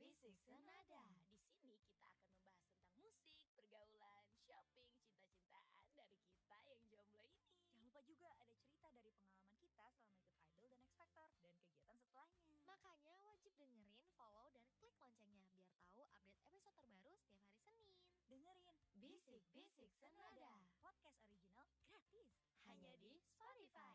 Bisik Senada. Di sini kita akan membahas tentang musik, pergaulan, shopping, cinta-cintaan dari kita yang jomblo ini. Jangan lupa juga ada cerita dari pengalaman kita selama ikut Idol dan X Factor dan kegiatan setelahnya. Makanya wajib dengerin, follow, dan klik loncengnya biar tahu update episode terbaru setiap hari Senin. Dengerin Bisik Senada. podcast original gratis Hanya di Spotify.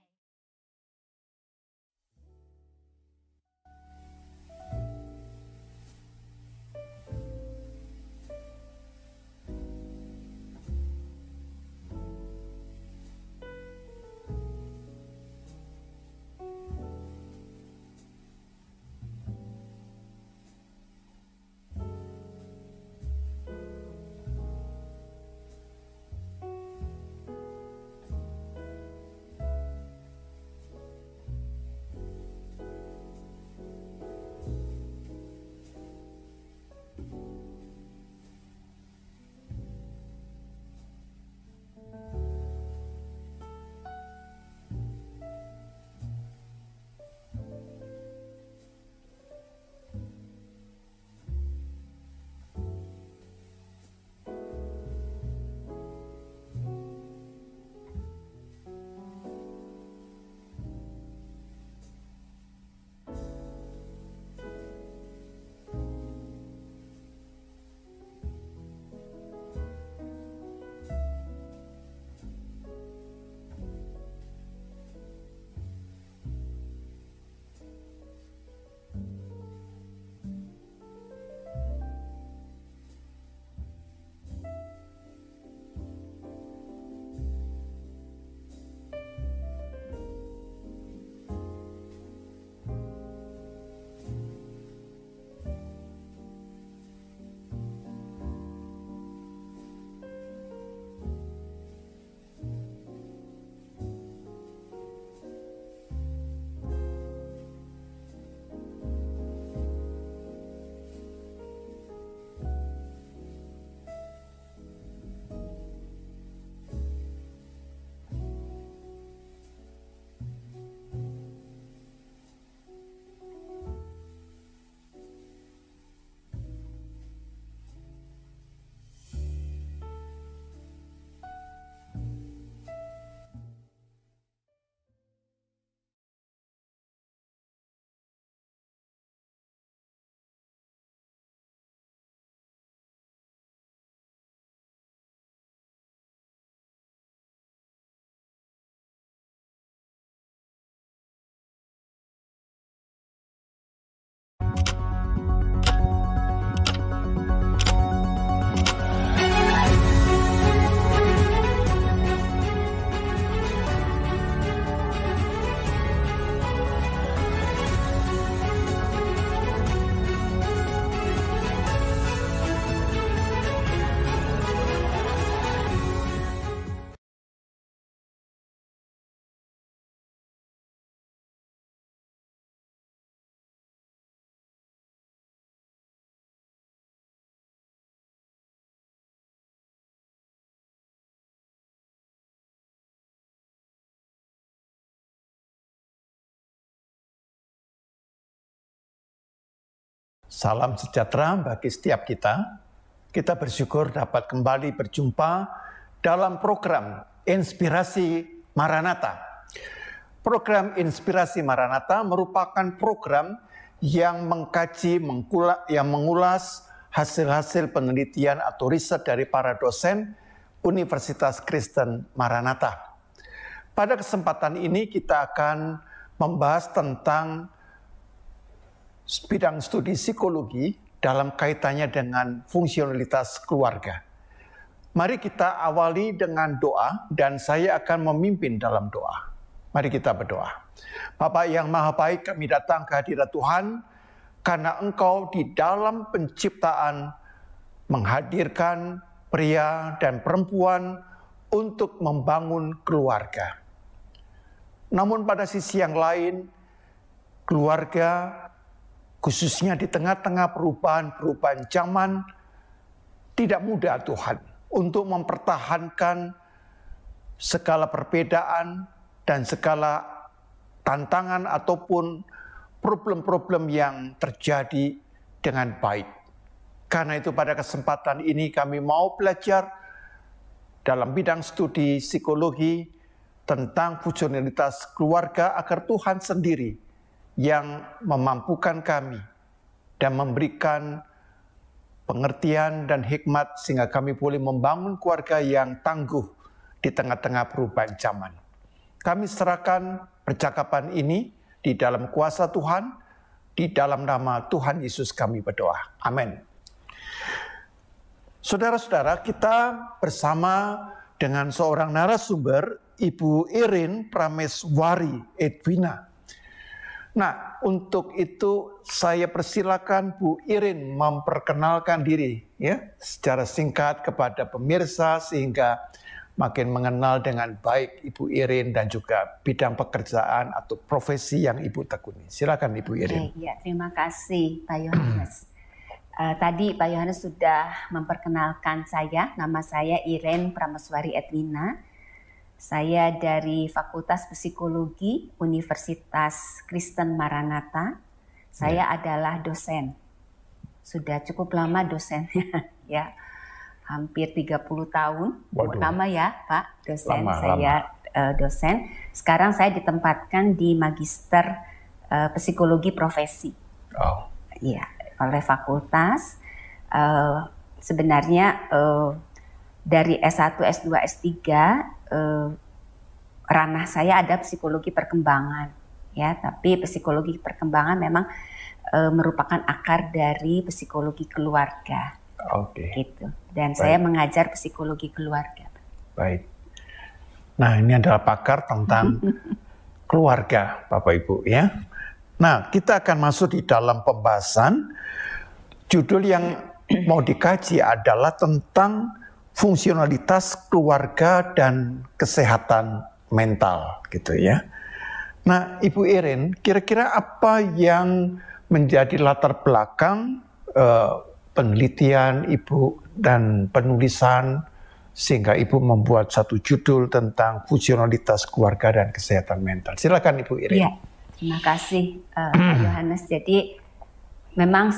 Salam sejahtera bagi setiap kita. Kita bersyukur dapat kembali berjumpa dalam program Inspirasi Maranatha. Program Inspirasi Maranatha merupakan program yang mengkaji, yang mengulas hasil-hasil penelitian atau riset dari para dosen Universitas Kristen Maranatha. Pada kesempatan ini kita akan membahas tentang bidang studi psikologi dalam kaitannya dengan fungsionalitas keluarga. Mari kita awali dengan doa dan saya akan memimpin dalam doa. Mari kita berdoa. Bapa yang Maha Baik, kami datang ke hadirat Tuhan karena Engkau di dalam penciptaan menghadirkan pria dan perempuan untuk membangun keluarga. Namun pada sisi yang lain, keluarga khususnya di tengah-tengah perubahan zaman, tidak mudah Tuhan untuk mempertahankan segala perbedaan dan segala tantangan ataupun problem-problem yang terjadi dengan baik. Karena itu pada kesempatan ini kami mau belajar dalam bidang studi psikologi tentang fungsionalitas keluarga agar Tuhan sendiri yang memampukan kami dan memberikan pengertian dan hikmat sehingga kami boleh membangun keluarga yang tangguh di tengah-tengah perubahan zaman. Kami serahkan percakapan ini di dalam kuasa Tuhan, di dalam nama Tuhan Yesus kami berdoa. Amin. Saudara-saudara, kita bersama dengan seorang narasumber, Ibu Irin Prameswari Edwina. Nah, untuk itu saya persilakan Bu Irin memperkenalkan diri ya secara singkat kepada pemirsa sehingga makin mengenal dengan baik Ibu Irin dan juga bidang pekerjaan atau profesi yang Ibu tekuni. Silakan Ibu Irin. Ya, terima kasih Pak Yohanes. Tadi Pak Yohanes sudah memperkenalkan saya, nama saya Irin Prameswari Edwina. Saya dari Fakultas Psikologi Universitas Kristen Maranatha. Saya adalah dosen. Sudah cukup lama dosennya ya. Hampir 30 tahun. Waduh. Lama ya Pak dosen. Lama. Dosen. Sekarang saya ditempatkan di Magister Psikologi Profesi. Oh. Iya, oleh fakultas. Sebenarnya dari S1, S2, S3 ranah saya ada psikologi perkembangan ya, tapi psikologi perkembangan memang merupakan akar dari psikologi keluarga. Oke. Gitu. Dan Baik. saya mengajar psikologi keluarga. Baik. Nah, ini adalah pakar tentang keluarga, Bapak Ibu ya. Nah, kita akan masuk di dalam pembahasan. Judul yang mau dikaji adalah tentang fungsionalitas keluarga dan kesehatan mental gitu ya. Nah, Ibu Irin, kira-kira apa yang menjadi latar belakang penelitian Ibu dan penulisan sehingga Ibu membuat satu judul tentang fungsionalitas keluarga dan kesehatan mental? Silakan Ibu Irin. Iya, terima kasih Pak Yohanes. Jadi memang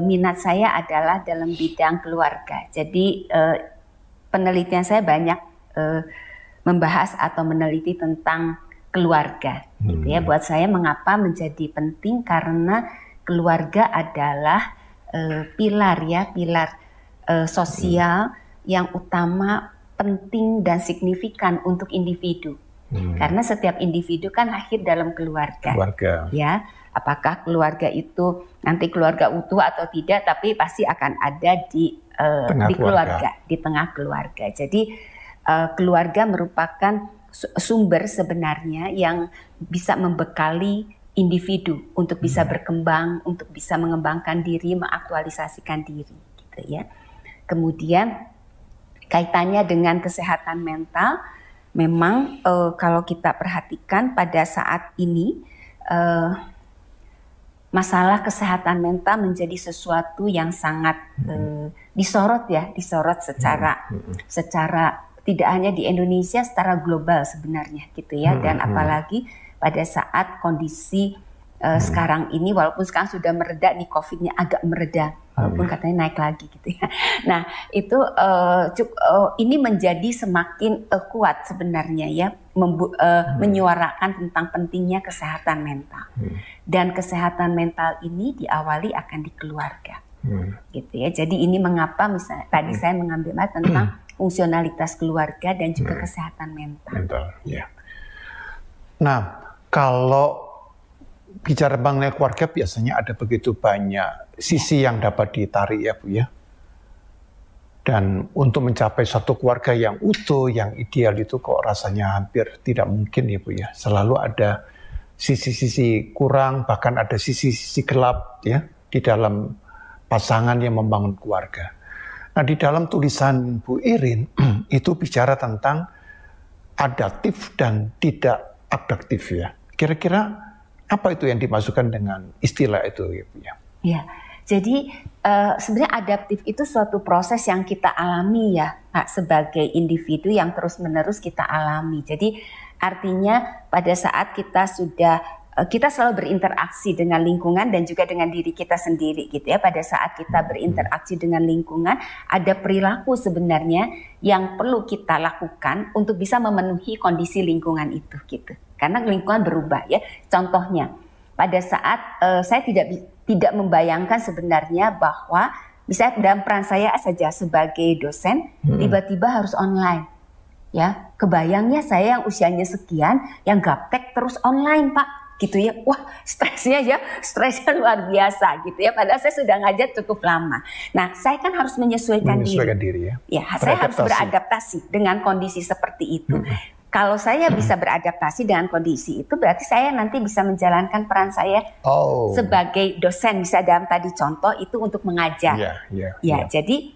minat saya adalah dalam bidang keluarga. Jadi penelitian saya banyak membahas atau meneliti tentang keluarga. Gitu ya. Buat saya mengapa menjadi penting karena keluarga adalah pilar sosial yang utama, penting dan signifikan untuk individu. Karena setiap individu kan lahir dalam keluarga. Ya. Apakah keluarga itu nanti keluarga utuh atau tidak, tapi pasti akan ada di keluarga, di tengah keluarga. Jadi keluarga merupakan sumber sebenarnya yang bisa membekali individu untuk bisa berkembang, untuk bisa mengembangkan diri, mengaktualisasikan diri, gitu ya. Kemudian kaitannya dengan kesehatan mental, memang kalau kita perhatikan pada saat ini masalah kesehatan mental menjadi sesuatu yang sangat disorot secara tidak hanya di Indonesia, secara global sebenarnya gitu ya. Dan apalagi pada saat kondisi sekarang ini, walaupun sekarang sudah mereda nih, COVID-nya agak mereda, walaupun katanya naik lagi gitu ya. Nah itu ini menjadi semakin kuat sebenarnya ya, menyuarakan tentang pentingnya kesehatan mental. Dan kesehatan mental ini diawali akan di keluarga, gitu ya. Jadi ini mengapa misalnya tadi saya mengambil tentang fungsionalitas keluarga dan juga kesehatan mental. Ya. Nah, kalau bicara mengenai keluarga biasanya ada begitu banyak sisi yang dapat ditarik ya Bu ya. Dan untuk mencapai satu keluarga yang utuh, yang ideal itu kok rasanya hampir tidak mungkin ya Bu ya. Selalu ada sisi-sisi kurang, bahkan ada sisi-sisi gelap ya di dalam pasangan yang membangun keluarga. Nah, di dalam tulisan Bu Irin itu bicara tentang adaptif dan tidak adaptif ya. Kira-kira apa itu yang dimasukkan dengan istilah itu ya Bu ya? Ya, jadi sebenarnya adaptif itu suatu proses yang kita alami ya Pak, sebagai individu yang terus-menerus kita alami. Jadi artinya pada saat kita sudah kita selalu berinteraksi dengan lingkungan dan juga dengan diri kita sendiri gitu ya. Pada saat kita berinteraksi dengan lingkungan, ada perilaku sebenarnya yang perlu kita lakukan untuk bisa memenuhi kondisi lingkungan itu gitu. Karena lingkungan berubah ya. Contohnya, pada saat saya tidak membayangkan sebenarnya bahwa misalnya dalam peran saya saja sebagai dosen tiba-tiba harus online. Ya, kebayangnya saya yang usianya sekian yang gaptek terus online, Pak. Gitu ya, wah stresnya luar biasa gitu ya. Padahal saya sudah ngajar cukup lama. Nah, saya kan harus menyesuaikan diri ya. Ya, saya harus beradaptasi dengan kondisi seperti itu. Kalau saya bisa beradaptasi dengan kondisi itu, berarti saya nanti bisa menjalankan peran saya sebagai dosen. Bisa dalam tadi contoh itu untuk mengajar. Jadi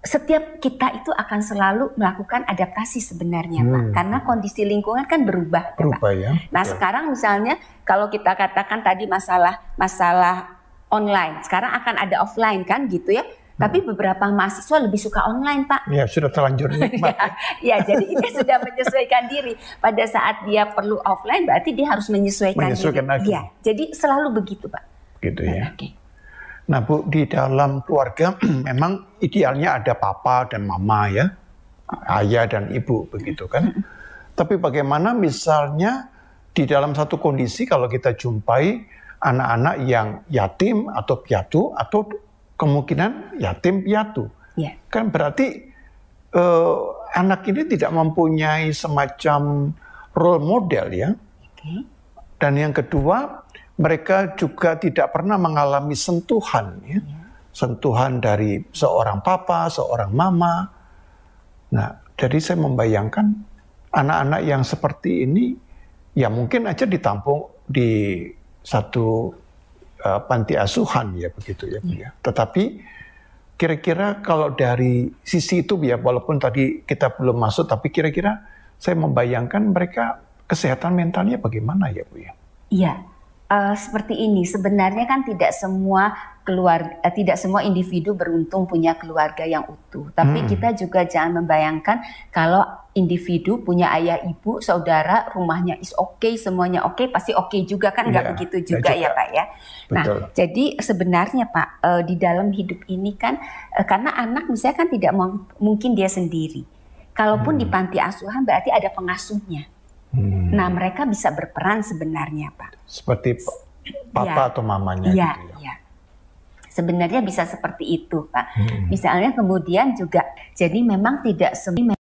setiap kita itu akan selalu melakukan adaptasi sebenarnya, Pak. Karena kondisi lingkungan kan berubah Pak. Ya. Nah, sekarang misalnya kalau kita katakan tadi masalah online, sekarang akan ada offline kan gitu ya. Tapi beberapa mahasiswa lebih suka online, Pak. Ya, sudah terlanjur nikmat. Ya, jadi dia sudah menyesuaikan diri. Pada saat dia perlu offline, berarti dia harus menyesuaikan diri. Lagi. Ya, jadi selalu begitu, Pak. Gitu ya. Nah, Bu, di dalam keluarga memang idealnya ada papa dan mama ya, ayah dan ibu begitu kan. Tapi bagaimana misalnya di dalam satu kondisi kalau kita jumpai anak-anak yang yatim atau piatu atau kemungkinan yatim piatu, kan berarti anak ini tidak mempunyai semacam role model ya. Dan yang kedua, mereka juga tidak pernah mengalami sentuhan, ya. Sentuhan dari seorang papa, seorang mama. Nah, jadi saya membayangkan anak-anak yang seperti ini, ya mungkin aja ditampung di satu panti asuhan, ya begitu ya, Bu, ya. Tetapi kira-kira kalau dari sisi itu, ya walaupun tadi kita belum masuk, tapi kira-kira saya membayangkan mereka kesehatan mentalnya bagaimana ya, Bu, ya? Iya. Seperti ini, sebenarnya kan tidak semua individu beruntung punya keluarga yang utuh. Tapi kita juga jangan membayangkan kalau individu punya ayah, ibu, saudara, rumahnya is okay, semuanya oke, pasti oke juga kan? Nggak begitu juga ya Pak ya. Betul. Nah, jadi sebenarnya Pak, di dalam hidup ini kan, karena anak misalnya kan tidak mungkin dia sendiri. Kalaupun di panti asuhan berarti ada pengasuhnya. Nah, mereka bisa berperan sebenarnya, Pak. Seperti papa atau mamanya. Iya, gitu ya. Iya. Sebenarnya bisa seperti itu, Pak. Misalnya kemudian juga, jadi memang tidak semua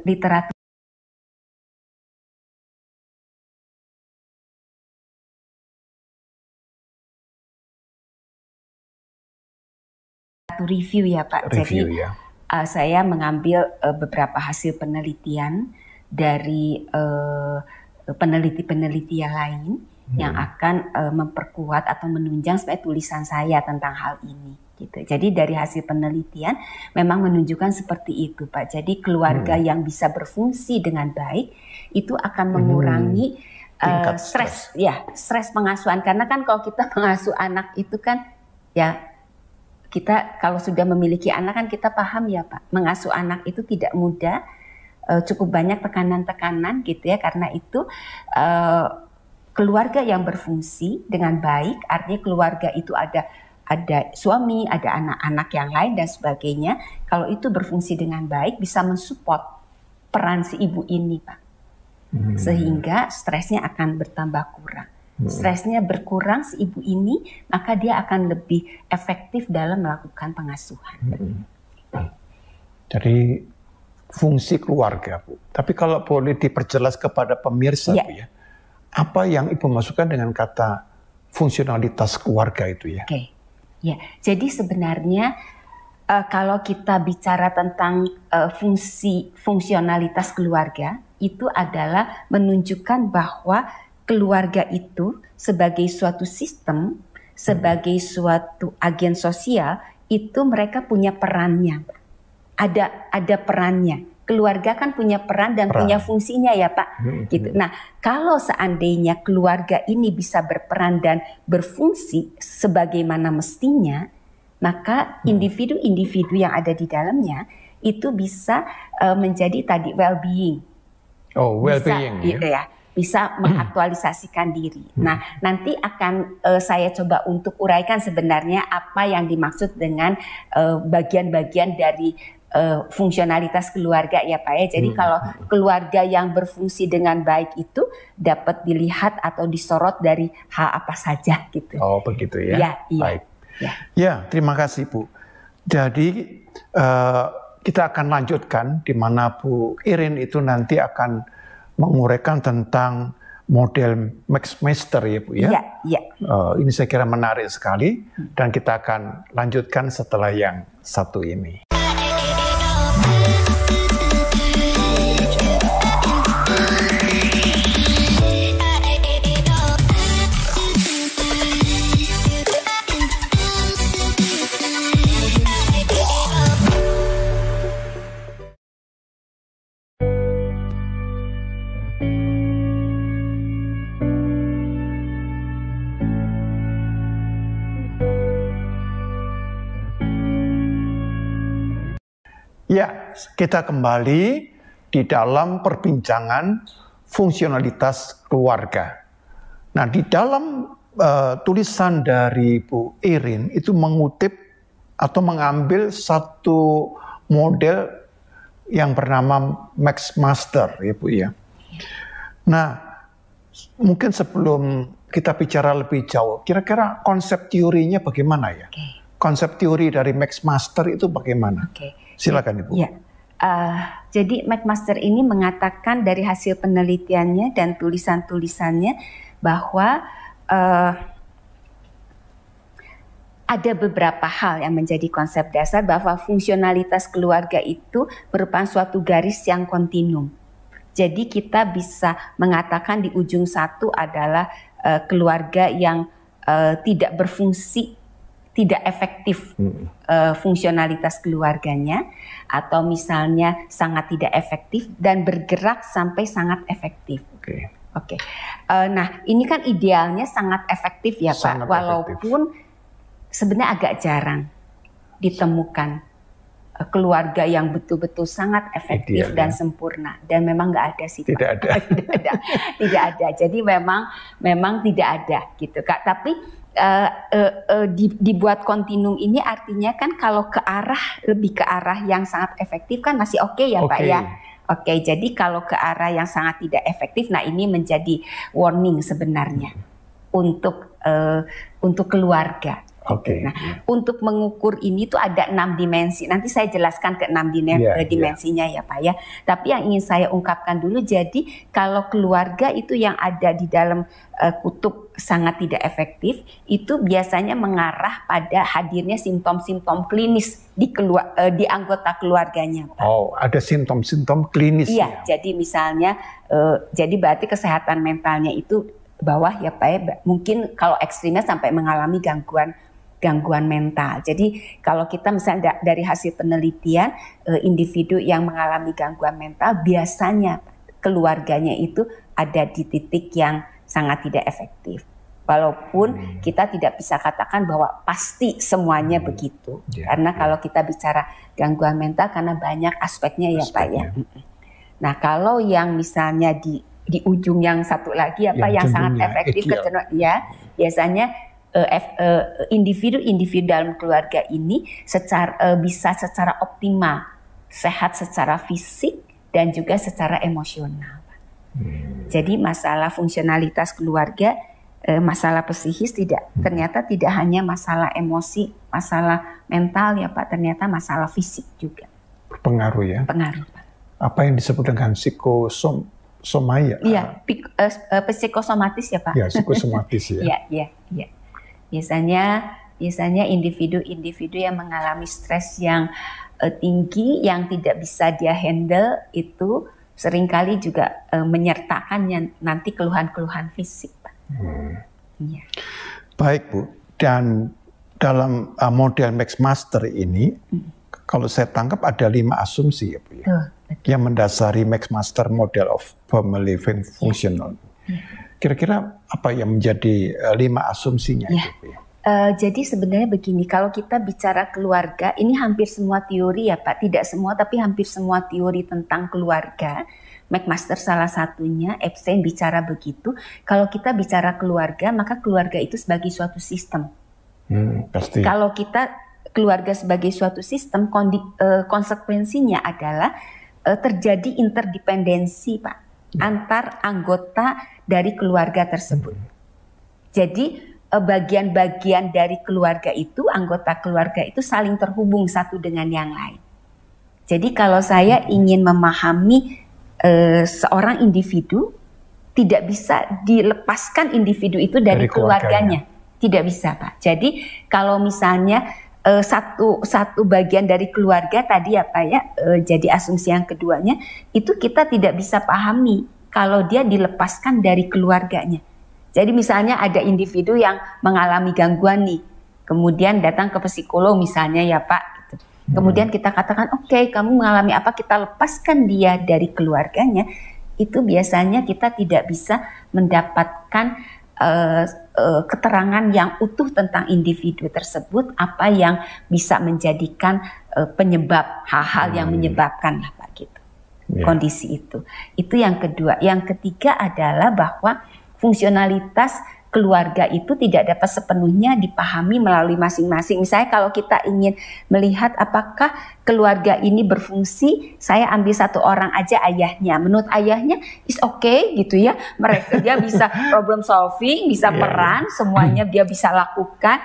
literatur review ya Pak. Review, Jadi ya. Saya mengambil beberapa hasil penelitian dari peneliti-peneliti yang lain yang akan memperkuat atau menunjang supaya tulisan saya tentang hal ini. Gitu. Jadi dari hasil penelitian memang menunjukkan seperti itu Pak. Jadi keluarga yang bisa berfungsi dengan baik itu akan mengurangi stres, ya stres pengasuhan. Karena kan kalau kita mengasuh anak itu kan ya kita kalau sudah memiliki anak kan kita paham ya Pak, mengasuh anak itu tidak mudah, cukup banyak tekanan-tekanan gitu ya. Karena itu keluarga yang berfungsi dengan baik, artinya keluarga itu ada suami, ada anak-anak yang lain dan sebagainya. Kalau itu berfungsi dengan baik bisa mensupport peran si ibu ini Pak, sehingga stresnya akan bertambah kurang. Stresnya berkurang si ibu ini, maka dia akan lebih efektif dalam melakukan pengasuhan. Jadi fungsi keluarga Bu. Tapi kalau boleh diperjelas kepada pemirsa Bu ya, apa yang Ibu masukkan dengan kata fungsionalitas keluarga itu ya? Oke. Ya, jadi sebenarnya kalau kita bicara tentang fungsionalitas keluarga, itu adalah menunjukkan bahwa keluarga itu sebagai suatu sistem, sebagai suatu agen sosial, itu mereka punya perannya. Ada perannya. Keluarga kan punya peran dan punya fungsinya ya Pak. Gitu. Nah, kalau seandainya keluarga ini bisa berperan dan berfungsi sebagaimana mestinya, maka individu-individu yang ada di dalamnya itu bisa menjadi tadi well-being. Oh, well-being ya. Bisa mengaktualisasikan diri. Nah, nanti akan saya coba untuk uraikan sebenarnya apa yang dimaksud dengan bagian-bagian dari fungsionalitas keluarga ya Pak ya. Jadi kalau keluarga yang berfungsi dengan baik itu dapat dilihat atau disorot dari hal apa saja gitu. Oh begitu ya. Ya, iya. Baik. Ya, terima kasih Bu. Jadi kita akan lanjutkan di mana Bu Irin itu nanti akan menguraikan tentang model McMaster ya Bu ya. Iya. Ini saya kira menarik sekali dan kita akan lanjutkan setelah yang satu ini. Ya, kita kembali di dalam perbincangan fungsionalitas keluarga. Nah, di dalam tulisan dari Bu Irin itu mengutip atau mengambil satu model yang bernama McMaster, ya Bu ya. Nah, mungkin sebelum kita bicara lebih jauh, kira-kira konsep teorinya bagaimana ya? Konsep teori dari McMaster itu bagaimana? Silakan Ibu. Ya, jadi McMaster ini mengatakan dari hasil penelitiannya dan tulisan-tulisannya bahwa ada beberapa hal yang menjadi konsep dasar bahwa fungsionalitas keluarga itu merupakan suatu garis yang kontinum. Jadi kita bisa mengatakan di ujung satu adalah keluarga yang tidak berfungsi, tidak efektif fungsionalitas keluarganya, atau misalnya sangat tidak efektif dan bergerak sampai sangat efektif. Oke. Nah, ini kan idealnya sangat efektif ya Pak, walaupun sebenarnya agak jarang ditemukan keluarga yang betul-betul sangat efektif dan sempurna, dan memang nggak ada sih Pak. Tidak ada. Jadi memang tidak ada gitu Kak. Tapi dibuat kontinum ini artinya kan kalau lebih ke arah yang sangat efektif kan masih oke ya Pak ya. Oke, jadi kalau ke arah yang sangat tidak efektif, nah ini menjadi warning sebenarnya untuk keluarga. Oke. Nah, untuk mengukur ini tuh ada 6 dimensi. Nanti saya jelaskan ke 6 dimensinya ya Pak ya. Tapi yang ingin saya ungkapkan dulu, jadi kalau keluarga itu yang ada di dalam kutub sangat tidak efektif, itu biasanya mengarah pada hadirnya simptom-simptom klinis di anggota keluarganya Pak. Oh, ada simptom-simptom klinis. Iya, jadi misalnya, jadi berarti kesehatan mentalnya itu bawah ya Pak ya. Mungkin kalau ekstrimnya sampai mengalami gangguan mental. Jadi kalau kita misalnya dari hasil penelitian, individu yang mengalami gangguan mental biasanya keluarganya itu ada di titik yang sangat tidak efektif. Walaupun kita tidak bisa katakan bahwa pasti semuanya begitu. Karena kalau kita bicara gangguan mental karena banyak aspeknya ya Pak ya. Nah kalau yang misalnya di ujung yang satu lagi apa yang sangat efektif ya biasanya individu-individu dalam keluarga ini bisa secara optimal sehat secara fisik dan juga secara emosional. Jadi masalah fungsionalitas keluarga, masalah psikis ternyata tidak hanya masalah emosi, masalah mental ya Pak, ternyata masalah fisik juga. Berpengaruh ya? Pengaruh Pak. Apa yang disebut dengan psikosomaya? Iya, psikosomatis ya Pak. Ya, psikosomatis ya. Iya. Biasanya individu-individu yang mengalami stres yang tinggi, yang tidak bisa dia handle itu seringkali juga menyertakan nanti keluhan-keluhan fisik, Pak. Ya. Baik Bu, dan dalam model MaxMaster ini, kalau saya tangkap ada 5 asumsi ya Bu ya, yang mendasari MaxMaster Model of Family Living Functional. Kira-kira apa yang menjadi 5 asumsinya itu Bu ya? Jadi sebenarnya begini, kalau kita bicara keluarga, ini hampir semua teori ya Pak, tidak semua tapi hampir semua teori tentang keluarga. McMaster salah satunya, Epstein bicara begitu. Kalau kita bicara keluarga, maka keluarga itu sebagai suatu sistem. Pasti. Kalau kita keluarga sebagai suatu sistem, konsekuensinya adalah terjadi interdependensi Pak, antar anggota dari keluarga tersebut. Jadi bagian-bagian dari keluarga itu, anggota keluarga itu saling terhubung satu dengan yang lain. Jadi kalau saya ingin memahami seorang individu, tidak bisa dilepaskan individu itu dari keluarganya. Tidak bisa Pak. Jadi kalau misalnya satu bagian dari keluarga tadi apa ya, jadi asumsi yang keduanya, itu kita tidak bisa pahami kalau dia dilepaskan dari keluarganya. Jadi misalnya ada individu yang mengalami gangguan nih, kemudian datang ke psikolog misalnya ya Pak. Gitu. Kemudian kita katakan, oke, kamu mengalami apa, kita lepaskan dia dari keluarganya. Itu biasanya kita tidak bisa mendapatkan keterangan yang utuh tentang individu tersebut, apa yang bisa menjadikan penyebab hal-hal yang menyebabkan lah Pak gitu. Kondisi itu. Itu yang kedua. Yang ketiga adalah bahwa fungsionalitas keluarga itu tidak dapat sepenuhnya dipahami melalui masing-masing. Misalnya kalau kita ingin melihat apakah keluarga ini berfungsi, saya ambil satu orang aja ayahnya. Menurut ayahnya is okay gitu ya. Mereka dia bisa problem solving, bisa peran, semuanya dia bisa lakukan.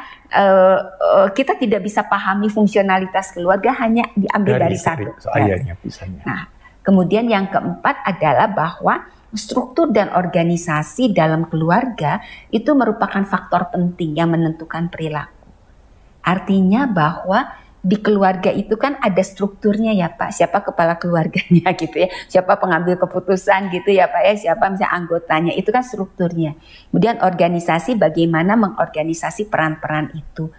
Kita tidak bisa pahami fungsionalitas keluarga hanya diambil dari satu. Ayahnya misalnya. Nah, kemudian yang keempat adalah bahwa struktur dan organisasi dalam keluarga itu merupakan faktor penting yang menentukan perilaku. Artinya bahwa di keluarga itu kan ada strukturnya ya Pak, siapa kepala keluarganya gitu ya, siapa pengambil keputusan gitu ya Pak ya, siapa misalnya anggotanya, itu kan strukturnya. Kemudian organisasi bagaimana mengorganisasi peran-peran itu,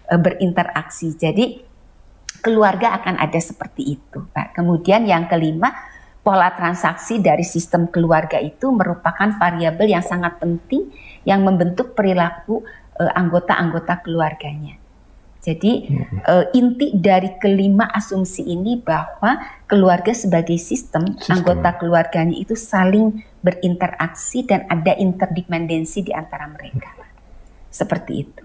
berinteraksi. Jadi keluarga akan ada seperti itu Pak. Kemudian yang kelima, pola transaksi dari sistem keluarga itu merupakan variabel yang sangat penting yang membentuk perilaku anggota-anggota keluarganya. Jadi inti dari kelima asumsi ini bahwa keluarga sebagai sistem, anggota keluarganya itu saling berinteraksi dan ada interdependensi di antara mereka. Seperti itu.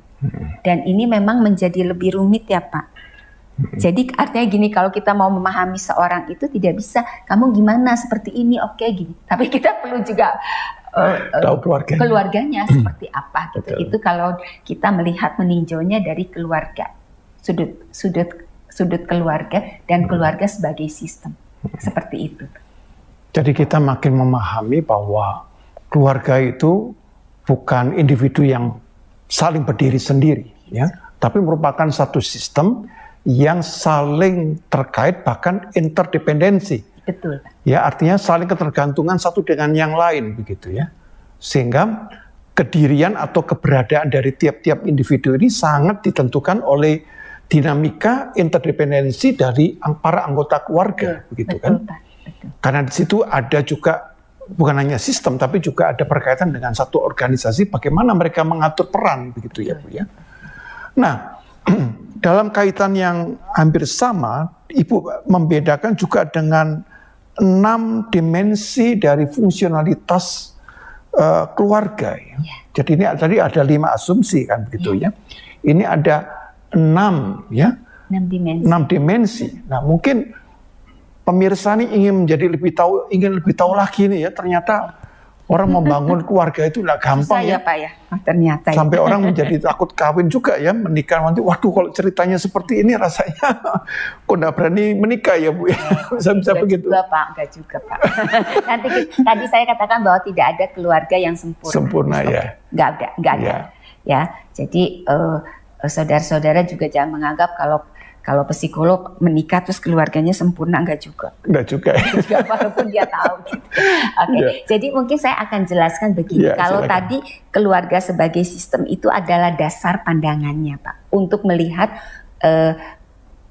Dan ini memang menjadi lebih rumit ya Pak. Jadi artinya gini, kalau kita mau memahami seorang itu tidak bisa, kamu gimana seperti ini, oke gini. Tapi kita perlu juga tahu keluarganya seperti apa gitu. Itu kalau kita melihat meninjaunya dari keluarga, sudut keluarga dan keluarga sebagai sistem, seperti itu. Jadi kita makin memahami bahwa keluarga itu bukan individu yang saling berdiri sendiri, ya, tapi merupakan satu sistem yang saling terkait, bahkan interdependensi. Betul. Ya, artinya saling ketergantungan satu dengan yang lain, begitu ya. Sehingga kedirian atau keberadaan dari tiap-tiap individu ini sangat ditentukan oleh dinamika interdependensi dari para anggota keluarga, begitu kan? Pak. Betul. Karena di situ ada juga bukan hanya sistem, tapi juga ada berkaitan dengan satu organisasi, bagaimana mereka mengatur peran, begitu ya, Bu ya. Nah, dalam kaitan yang hampir sama, Ibu membedakan juga dengan 6 dimensi dari fungsionalitas keluarga. Ya. Jadi ini tadi ada 5 asumsi kan begitu ya. Ini ada 6 ya. 6 dimensi. Nah, mungkin pemirsa ini ingin lebih tahu lagi nih ya. Ternyata orang membangun keluarga itu nggak gampang. Susah ya Pak ya. Ternyata. Sampai orang menjadi takut kawin juga ya, menikah nanti. Waduh, kalau ceritanya seperti ini rasanya kok nggak berani menikah ya Bu ya. Bisa begitu. Enggak juga Pak. Nanti tadi saya katakan bahwa tidak ada keluarga yang sempurna. Sempurna ya. Nggak ada. Ya. Jadi saudara-saudara juga jangan menganggap kalau psikolog menikah terus keluarganya sempurna, enggak juga. Enggak juga. Walaupun dia tahu gitu. Oke. Jadi mungkin saya akan jelaskan begini. Kalau silakan. Tadi keluarga sebagai sistem itu adalah dasar pandangannya Pak. Untuk melihat,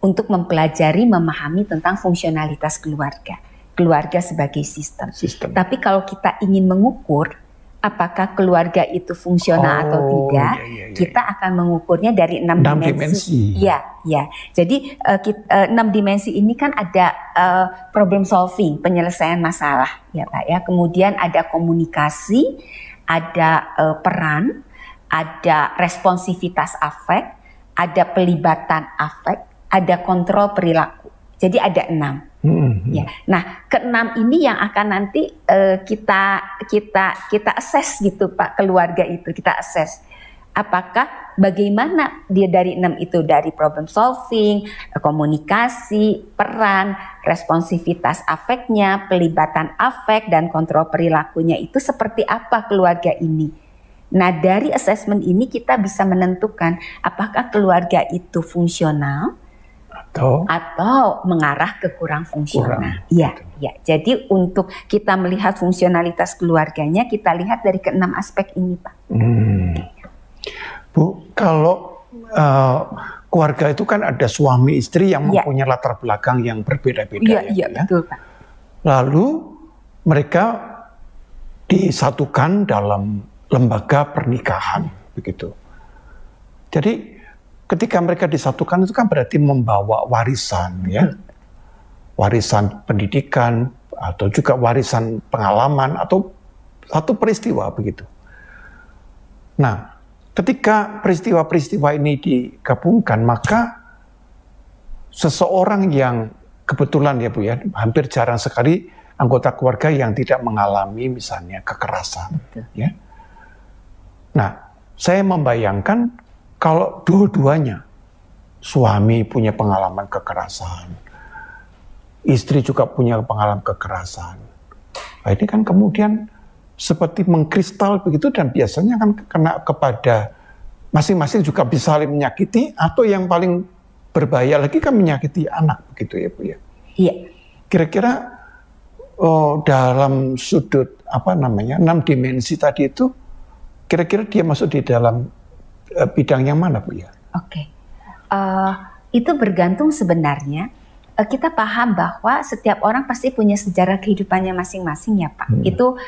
untuk mempelajari, memahami tentang fungsionalitas keluarga. Keluarga sebagai sistem. Tapi kalau kita ingin mengukur apakah keluarga itu fungsional atau tidak, kita akan mengukurnya dari 6 dimensi. Iya. Jadi 6 dimensi ini kan ada problem solving, penyelesaian masalah, ya Pak ya. Kemudian ada komunikasi, ada peran, ada responsivitas afek, ada pelibatan afek, ada kontrol perilaku. Jadi ada 6. Ya. Nah, ke-6 ini yang akan nanti kita assess gitu Pak, keluarga itu kita assess. Apakah bagaimana dia dari 6 itu, dari problem solving, komunikasi, peran, responsivitas afeknya, pelibatan afek dan kontrol perilakunya itu seperti apa keluarga ini. Nah, dari assessment ini kita bisa menentukan apakah keluarga itu fungsional atau mengarah ke kurang fungsional. Iya. Jadi untuk kita melihat fungsionalitas keluarganya, kita lihat dari ke-6 aspek ini, Pak. Bu, kalau keluarga itu kan ada suami istri yang mempunyai latar belakang yang berbeda-beda. Iya, betul, Pak. Lalu mereka disatukan dalam lembaga pernikahan, begitu. Jadi ketika mereka disatukan itu kan berarti membawa warisan, ya, warisan pendidikan atau juga warisan pengalaman atau satu peristiwa begitu. Nah, ketika peristiwa-peristiwa ini digabungkan, maka seseorang yang kebetulan ya Bu ya, hampir jarang sekali anggota keluarga yang tidak mengalami misalnya kekerasan, ya. Nah, saya membayangkan kalau dua-duanya, suami punya pengalaman kekerasan, istri juga punya pengalaman kekerasan. Nah, ini kan kemudian seperti mengkristal begitu dan biasanya kan kena kepada masing-masing juga bisa saling menyakiti atau yang paling berbahaya lagi kan menyakiti anak begitu ya Bu ya. Iya. Kira-kira dalam sudut 6 dimensi tadi itu kira-kira dia masuk di dalam bidang yang mana Bu ya? Oke. Itu bergantung sebenarnya. Kita paham bahwa setiap orang pasti punya sejarah kehidupannya masing-masing ya Pak. Itu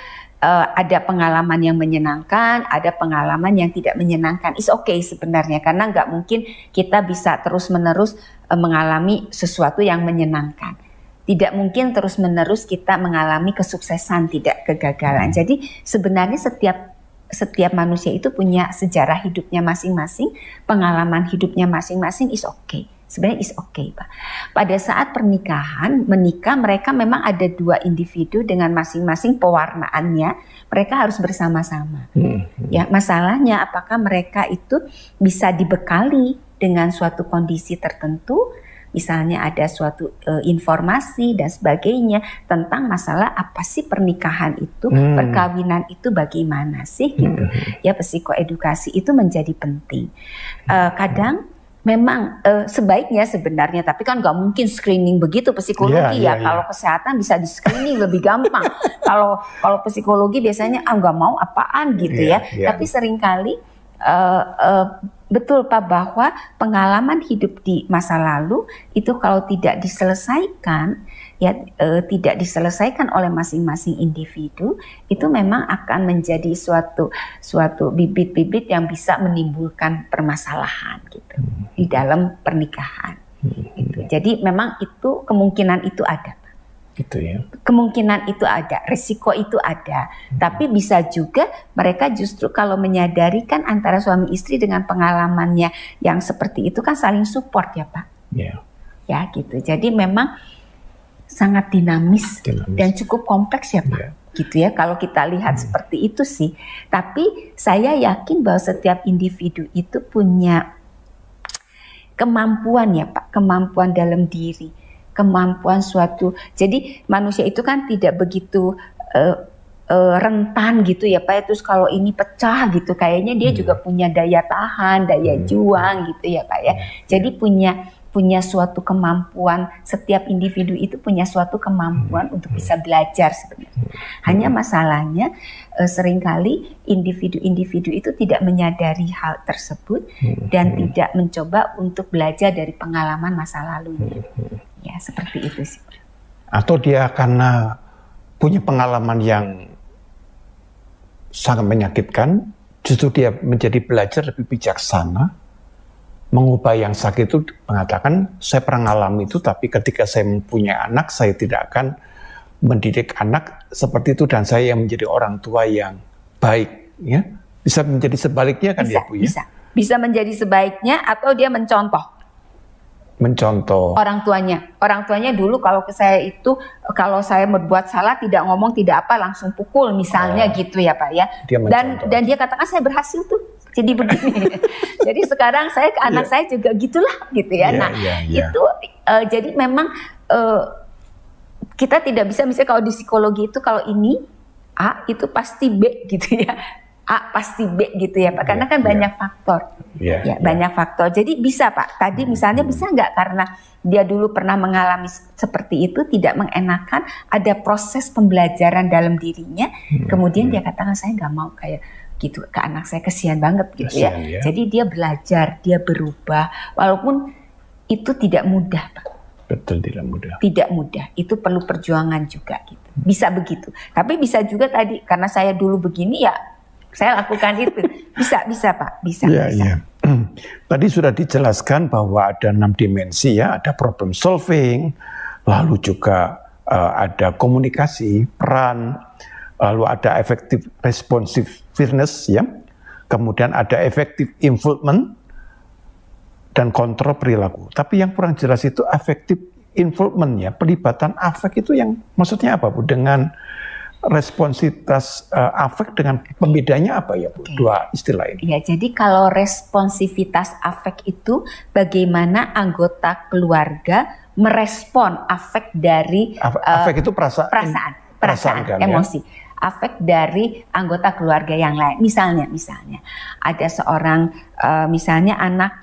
ada pengalaman yang menyenangkan, ada pengalaman yang tidak menyenangkan. It's okay sebenarnya karena nggak mungkin kita bisa terus-menerus mengalami sesuatu yang menyenangkan. Tidak mungkin terus-menerus kita mengalami kesuksesan, tidak kegagalan. Jadi sebenarnya setiap manusia itu punya sejarah hidupnya masing-masing, pengalaman hidupnya masing-masing is okay. sebenarnya is okay, Pak. Pada saat pernikahan, menikah mereka memang ada dua individu dengan masing-masing pewarnaannya, mereka harus bersama-sama. Ya, masalahnya apakah mereka itu bisa dibekali dengan suatu kondisi tertentu, misalnya ada suatu informasi dan sebagainya tentang masalah apa sih pernikahan itu, perkawinan itu bagaimana sih gitu. Ya, psikoedukasi itu menjadi penting. Kadang memang sebaiknya sebenarnya, tapi kan nggak mungkin screening begitu psikologi Kalau kesehatan bisa di screening lebih gampang. Kalau psikologi biasanya nggak mau apaan gitu Tapi seringkali betul Pak, bahwa pengalaman hidup di masa lalu itu kalau tidak diselesaikan tidak diselesaikan oleh masing-masing individu, itu memang akan menjadi suatu bibit-bibit yang bisa menimbulkan permasalahan gitu di dalam pernikahan. Gitu. Jadi memang itu kemungkinan itu ada. Gitu ya. Kemungkinan itu ada, risiko itu ada. Tapi bisa juga mereka justru kalau menyadari kan antara suami istri dengan pengalamannya yang seperti itu kan saling support ya Pak. Ya gitu. Jadi memang sangat dinamis dan cukup kompleks ya Pak. Gitu ya kalau kita lihat seperti itu sih. Tapi saya yakin bahwa setiap individu itu punya kemampuan ya Pak, kemampuan dalam diri. Kemampuan suatu, jadi manusia itu kan tidak begitu rentan gitu ya Pak. Terus kalau ini pecah gitu, kayaknya dia juga punya daya tahan, daya juang gitu ya Pak ya. Jadi punya suatu kemampuan, setiap individu itu punya suatu kemampuan untuk bisa belajar sebenarnya. Hanya masalahnya seringkali individu-individu itu tidak menyadari hal tersebut dan tidak mencoba untuk belajar dari pengalaman masa lalunya. Ya, seperti itu sih. Atau dia karena punya pengalaman yang sangat menyakitkan, justru dia menjadi belajar lebih bijaksana, mengubah yang sakit itu mengatakan, saya pernah ngalami itu, tapi ketika saya mempunyai anak, saya tidak akan mendidik anak seperti itu, dan saya yang menjadi orang tua yang baik. Ya, bisa menjadi sebaliknya kan ya Bu ya? Bisa menjadi sebaiknya, atau dia mencontoh orang tuanya dulu kalau saya itu, kalau saya berbuat salah tidak ngomong tidak apa langsung pukul misalnya gitu ya Pak ya. Dan dia katakan saya berhasil tuh jadi begini. Jadi sekarang saya ke anak saya juga gitulah gitu ya. Itu jadi memang kita tidak bisa, misalnya kalau di psikologi itu kalau ini A itu pasti B gitu ya. A pasti B gitu ya Pak, karena kan banyak faktor, banyak faktor. Jadi bisa Pak, tadi misalnya bisa nggak karena dia dulu pernah mengalami seperti itu, tidak mengenakan, ada proses pembelajaran dalam dirinya, kemudian dia katakan saya nggak mau kayak gitu ke anak saya, kesian banget gitu ya. Jadi dia belajar, dia berubah, walaupun itu tidak mudah Pak. Betul, tidak mudah. Tidak mudah, itu perlu perjuangan juga gitu. Bisa begitu, tapi bisa juga tadi karena saya dulu begini ya. Saya lakukan itu, bisa Pak, bisa. Tadi sudah dijelaskan bahwa ada 6 dimensi ya, ada problem solving, lalu juga ada komunikasi, peran, lalu ada effective responsiveness ya, kemudian ada effective involvement dan kontrol perilaku. Tapi yang kurang jelas itu effective involvement ya, pelibatan afek itu yang maksudnya apa Bu? Dengan responsivitas afek, dengan pembedanya apa ya Bu? Dua istilah ini. Ya, jadi kalau responsivitas afek itu bagaimana anggota keluarga merespon afek dari afek itu perasaan kan, emosi. Afek dari anggota keluarga yang lain. Misalnya ada seorang misalnya anak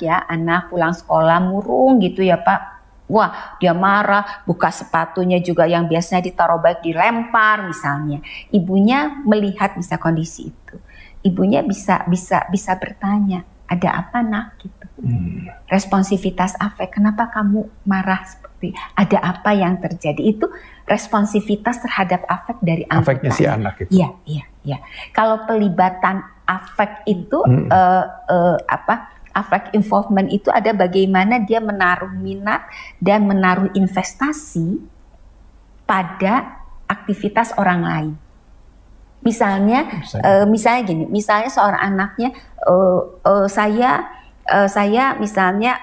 pulang sekolah murung gitu ya Pak. Wah, dia marah, buka sepatunya juga yang biasanya ditaruh baik dilempar misalnya. Ibunya melihat bisa kondisi itu. Ibunya bisa bertanya, ada apa nak gitu. Responsivitas afek, kenapa kamu marah seperti, ada apa yang terjadi? Itu responsivitas terhadap afek dari anggota. Afeknya si anak itu. Iya. Kalau pelibatan afek itu affect involvement itu ada bagaimana dia menaruh minat dan menaruh investasi pada aktivitas orang lain. Misalnya gini, misalnya seorang anaknya saya misalnya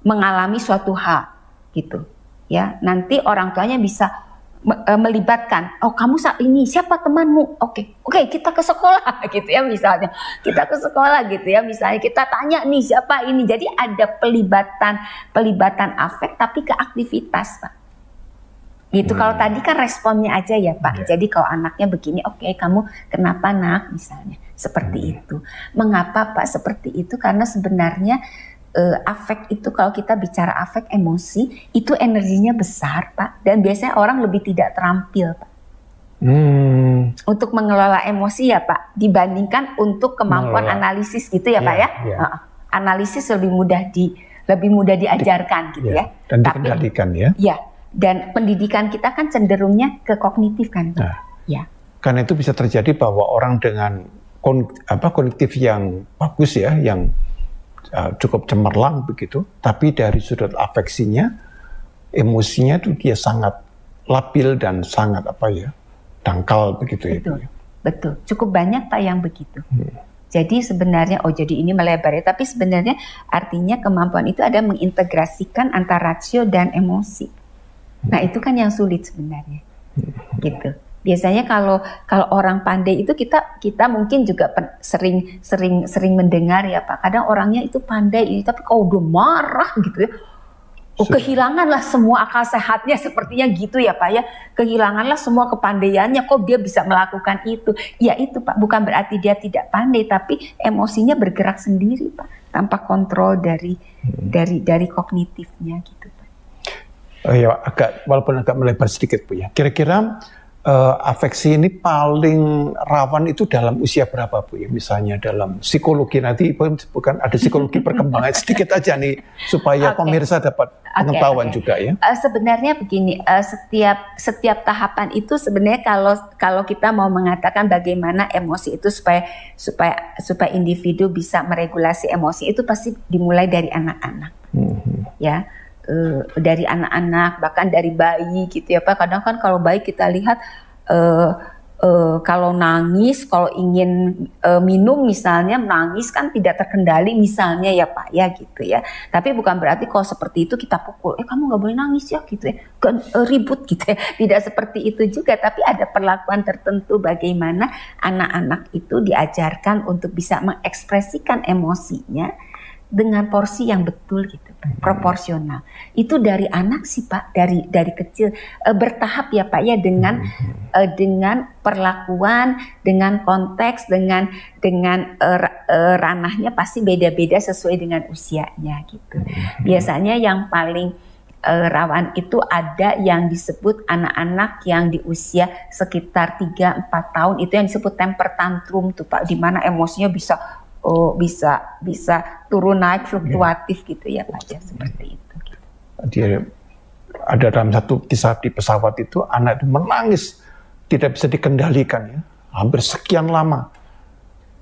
mengalami suatu hal gitu ya, nanti orang tuanya bisa melibatkan, oh kamu saat ini siapa temanmu, oke kita ke sekolah gitu ya, misalnya kita ke sekolah gitu ya, misalnya kita tanya nih siapa ini, jadi ada pelibatan afek tapi ke aktivitas Pak gitu. Kalau tadi kan responnya aja ya Pak, jadi kalau anaknya begini, oke kamu kenapa nak, misalnya seperti itu. Mengapa Pak seperti itu? Karena sebenarnya afek itu, kalau kita bicara afek emosi itu energinya besar Pak, dan biasanya orang lebih tidak terampil Pak untuk mengelola emosi ya Pak, dibandingkan untuk kemampuan analisis gitu ya Pak ya. Analisis lebih mudah diajarkan gitu ya, dan dikendalikan ya. Ya, dan pendidikan kita kan cenderungnya ke kognitif kan Pak. Ya. Karena itu bisa terjadi bahwa orang dengan kognitif yang bagus ya, yang cukup cemerlang begitu, tapi dari sudut afeksinya, emosinya itu dia sangat labil dan sangat dangkal begitu. Betul, ya. Betul. Cukup banyak Pak yang begitu. Jadi sebenarnya, jadi ini melebar ya, tapi sebenarnya artinya kemampuan itu ada mengintegrasikan antara rasio dan emosi. Nah itu kan yang sulit sebenarnya, gitu. Biasanya kalau orang pandai itu kita mungkin juga sering mendengar ya Pak. Kadang orangnya itu pandai, tapi kalau udah marah gitu ya, kehilanganlah semua akal sehatnya, sepertinya gitu ya Pak ya. Kehilanganlah semua kepandaiannya, kok dia bisa melakukan itu. Ya itu Pak, bukan berarti dia tidak pandai, tapi emosinya bergerak sendiri Pak, tanpa kontrol dari kognitifnya gitu Pak. Ya walaupun agak melebar sedikit Bu ya. Kira-kira afeksi ini paling rawan itu dalam usia berapa Bu ya? Misalnya dalam psikologi, nanti bukan ada psikologi perkembangan sedikit aja nih supaya pemirsa dapat pengetahuan juga ya. Sebenarnya begini, setiap tahapan itu sebenarnya kalau kita mau mengatakan bagaimana emosi itu supaya individu bisa meregulasi emosi, itu pasti dimulai dari anak-anak. Ya. Dari anak-anak, bahkan dari bayi gitu ya Pak. Kadang kan kalau bayi kita lihat kalau nangis, kalau ingin minum misalnya, nangis kan tidak terkendali misalnya ya Pak ya gitu ya. Tapi bukan berarti kalau seperti itu kita pukul, kamu nggak boleh nangis ya gitu ya, ribut gitu ya. Tidak seperti itu juga, tapi ada perlakuan tertentu bagaimana anak-anak itu diajarkan untuk bisa mengekspresikan emosinya dengan porsi yang betul gitu, proporsional. Itu dari anak sih Pak, dari kecil, bertahap ya Pak ya, dengan perlakuan, dengan konteks, dengan ranahnya pasti beda-beda sesuai dengan usianya gitu. Biasanya yang paling rawan itu ada yang disebut anak-anak yang di usia sekitar 3-4 tahun, itu yang disebut temper tantrum tuh Pak, di mana emosinya bisa turun naik fluktuatif gitu ya Pak ya, seperti itu. Dia ada dalam satu kisah di pesawat itu, anak itu menangis tidak bisa dikendalikan ya, hampir sekian lama,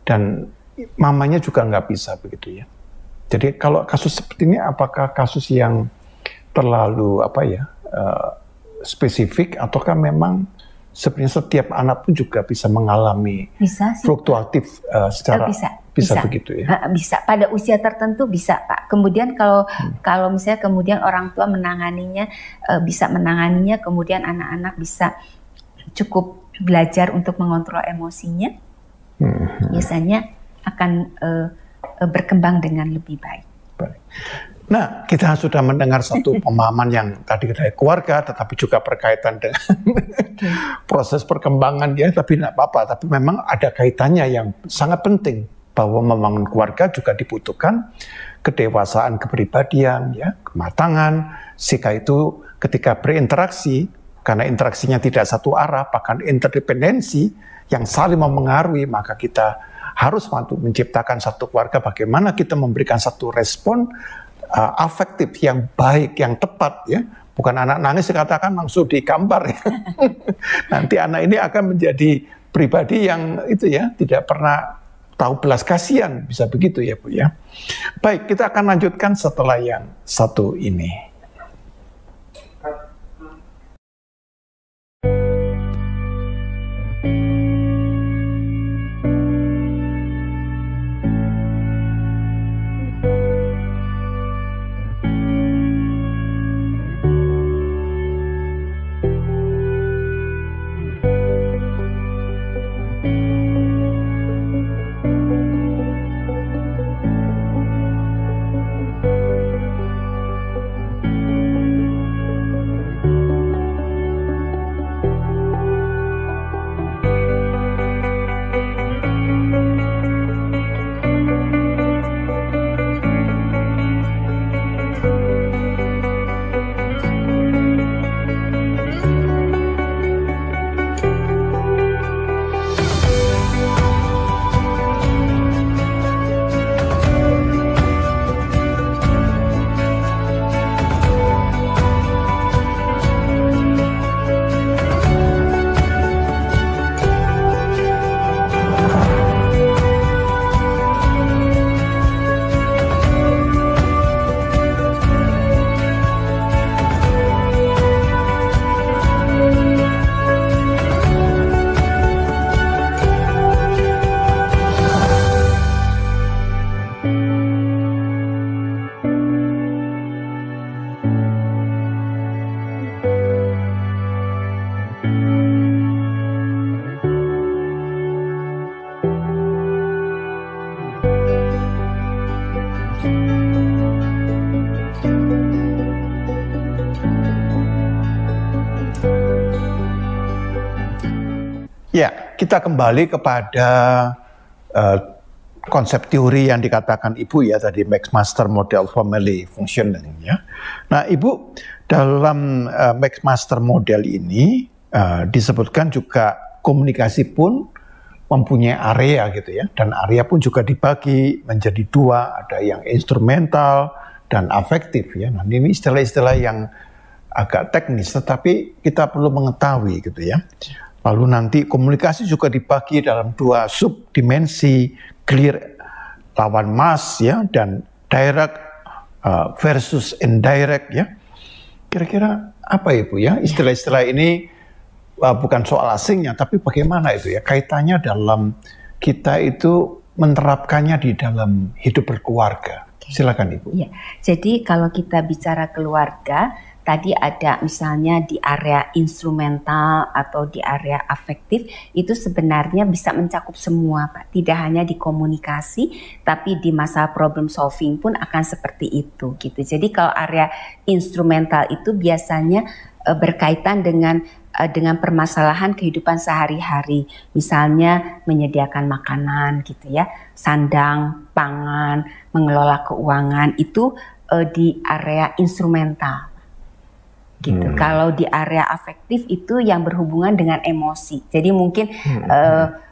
dan mamanya juga nggak bisa begitu ya. Jadi kalau kasus seperti ini, apakah kasus yang terlalu spesifik, ataukah memang sebenarnya setiap anak pun juga bisa mengalami fluktuatif secara bisa begitu ya? Bisa, pada usia tertentu bisa Pak. Kemudian kalau misalnya kemudian orang tua menanganinya, bisa menanganinya, kemudian anak-anak bisa cukup belajar untuk mengontrol emosinya, biasanya akan berkembang dengan lebih baik. Nah, kita sudah mendengar satu pemahaman yang tadi dari keluarga, tetapi juga berkaitan dengan proses perkembangan ya. Tapi tidak apa-apa, tapi memang ada kaitannya yang sangat penting, bahwa membangun keluarga juga dibutuhkan kedewasaan kepribadian, ya, kematangan. Sehingga itu ketika berinteraksi, karena interaksinya tidak satu arah, bahkan interdependensi yang saling memengaruhi, maka kita harus mampu menciptakan satu keluarga bagaimana kita memberikan satu respon afektif yang baik, yang tepat ya. Bukan anak nangis dikatakan langsung digambar ya. Nanti anak ini akan menjadi pribadi yang itu ya, tidak pernah tahu belas kasihan, bisa begitu ya Bu ya. Baik, kita akan lanjutkan setelah yang satu ini. Ya, kita kembali kepada konsep teori yang dikatakan Ibu ya tadi, McMaster Model Family Functioning ya. Nah, Ibu dalam McMaster Model ini disebutkan juga komunikasi pun mempunyai area gitu ya, dan area pun juga dibagi menjadi dua, ada yang instrumental dan afektif ya. Nah, ini istilah-istilah yang agak teknis, tetapi kita perlu mengetahui gitu ya. Lalu nanti komunikasi juga dibagi dalam dua subdimensi, clear lawan mass ya, dan direct versus indirect ya. Kira-kira apa Ibu ya istilah-istilah ini bukan soal asingnya, tapi bagaimana itu ya kaitannya dalam kita itu menerapkannya di dalam hidup berkeluarga. Silakan Ibu. Ya, jadi kalau kita bicara keluarga, tadi ada misalnya di area instrumental atau di area afektif, itu sebenarnya bisa mencakup semua Pak. Tidak hanya di komunikasi, tapi di masalah problem solving pun akan seperti itu gitu. Jadi kalau area instrumental itu biasanya berkaitan dengan permasalahan kehidupan sehari-hari. Misalnya menyediakan makanan gitu ya, sandang, pangan, mengelola keuangan, itu di area instrumental. Gitu. Kalau di area afektif itu yang berhubungan dengan emosi. Jadi mungkin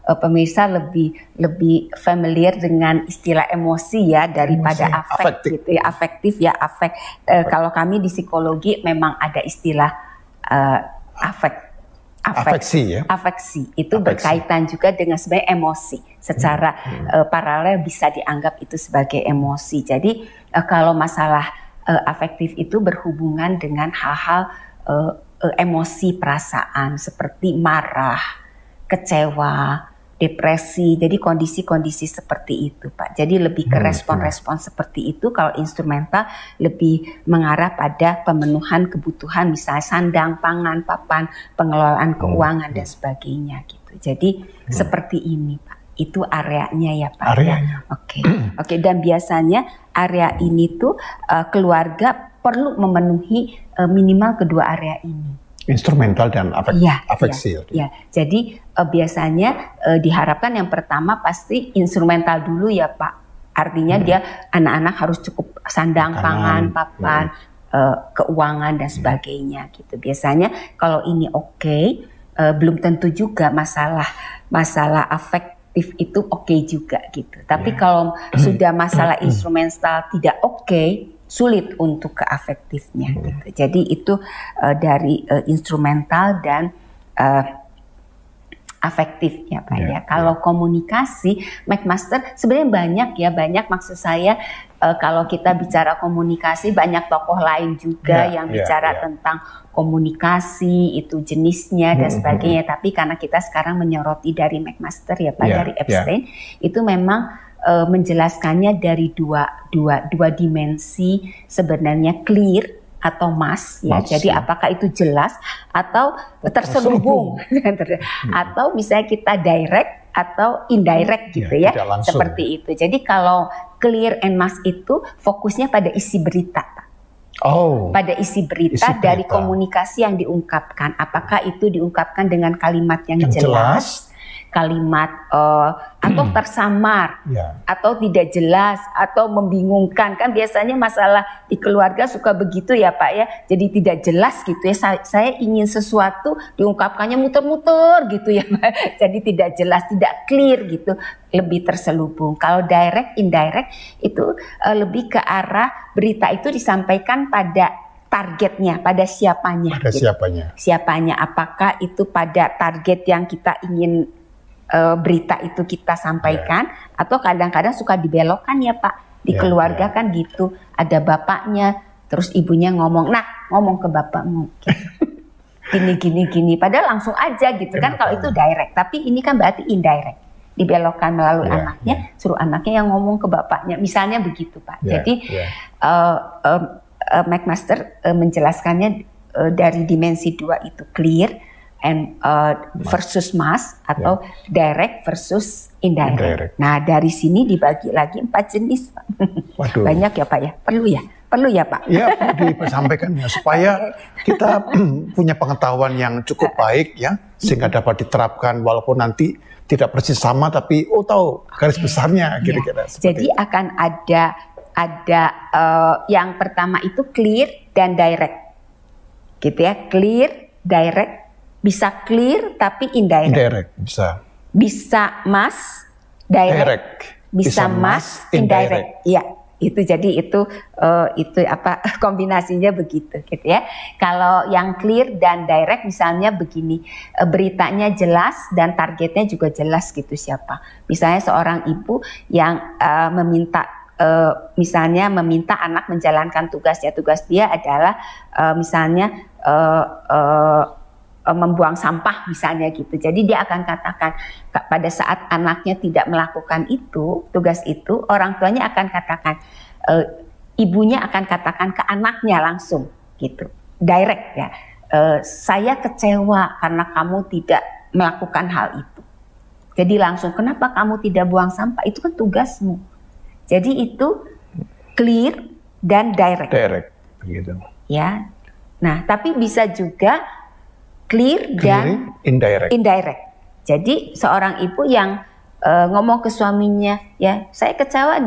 pemirsa lebih familiar dengan istilah emosi ya daripada afek gitu ya. Afektif ya, afek. Kalau kami di psikologi memang ada istilah afeksi ya. Afeksi itu berkaitan juga dengan sebenarnya emosi. Secara paralel bisa dianggap itu sebagai emosi. Jadi kalau masalah afektif itu berhubungan dengan hal-hal emosi perasaan seperti marah, kecewa, depresi. Jadi kondisi-kondisi seperti itu Pak. Jadi lebih ke respon-respon seperti itu. Kalau instrumental lebih mengarah pada pemenuhan kebutuhan misalnya sandang, pangan, papan, pengelolaan keuangan dan sebagainya gitu. Jadi seperti ini Pak. Itu areanya ya Pak. Areanya. Oke. Dan biasanya area ini tuh keluarga perlu memenuhi minimal kedua area ini. Instrumental dan afeksi. Ya. Jadi biasanya diharapkan yang pertama pasti instrumental dulu ya Pak. Artinya dia anak-anak harus cukup sandang, pangan, papan, keuangan dan sebagainya gitu. Biasanya kalau ini belum tentu juga masalah afektif itu juga gitu. Tapi kalau sudah masalah instrumental tidak sulit untuk ke afektifnya gitu. Jadi itu dari instrumental dan afektifnya Pak ya. Kalau komunikasi, McMaster sebenarnya banyak maksud saya kalau kita bicara komunikasi banyak tokoh lain juga yang bicara tentang komunikasi itu jenisnya dan sebagainya. Tapi karena kita sekarang menyoroti dari McMaster ya Pak, dari Epstein itu memang menjelaskannya dari dua dimensi sebenarnya, clear atau mass ya. Jadi apakah itu jelas atau terselubung atau misalnya kita direct atau indirect gitu ya. Seperti itu. Jadi kalau clear and mass itu fokusnya pada isi berita. Pada isi berita dari komunikasi yang diungkapkan. Apakah itu diungkapkan dengan kalimat yang jelas, kalimat atau tersamar, atau tidak jelas, atau membingungkan. Kan biasanya masalah di keluarga suka begitu ya Pak ya. Jadi tidak jelas gitu ya. Saya ingin sesuatu diungkapkannya muter-muter gitu ya Pak. Jadi tidak jelas, tidak clear gitu. Lebih terselubung. Kalau direct, indirect itu lebih ke arah berita itu disampaikan pada targetnya, pada siapanya. Siapanya. Apakah itu pada target yang kita ingin berita itu kita sampaikan, atau kadang-kadang suka dibelokkan ya Pak. Di keluarga kan gitu, ada bapaknya, terus ibunya ngomong ke bapakmu gitu. gini, padahal langsung aja gitu kan kalau itu direct. Tapi ini kan berarti indirect, dibelokkan melalui anaknya, suruh anaknya yang ngomong ke bapaknya, misalnya begitu Pak. Jadi McMaster menjelaskannya dari dimensi 2 itu clear versus mass atau direct versus indirect. Nah, dari sini dibagi lagi 4 jenis. Waduh. Banyak ya Pak ya? Perlu ya Pak? Ya, perlu disampaikan ya, supaya kita punya pengetahuan yang cukup baik ya, sehingga dapat diterapkan walaupun nanti tidak persis sama, tapi tahu garis besarnya kira-kira. Jadi akan ada yang pertama itu clear dan direct. Gitu ya, clear, direct, bisa clear tapi indirect. Indirect, bisa mass, direct. Bisa mass, indirect. Iya, itu jadi itu kombinasinya begitu gitu ya. Kalau yang clear dan direct misalnya begini, beritanya jelas dan targetnya juga jelas gitu siapa. Misalnya seorang ibu yang misalnya meminta anak menjalankan tugasnya. Tugas dia adalah misalnya membuang sampah misalnya gitu. Jadi dia akan katakan pada saat anaknya tidak melakukan itu, tugas itu, orang tuanya akan katakan, ibunya akan katakan ke anaknya langsung gitu, direct ya. Saya kecewa karena kamu tidak melakukan hal itu. Jadi langsung, kenapa kamu tidak buang sampah? Itu kan tugasmu. Jadi itu clear dan direct. Direct, begitu. Ya. Nah, tapi bisa juga clear dan indirect. Jadi seorang ibu yang ngomong ke suaminya, ya saya kecewa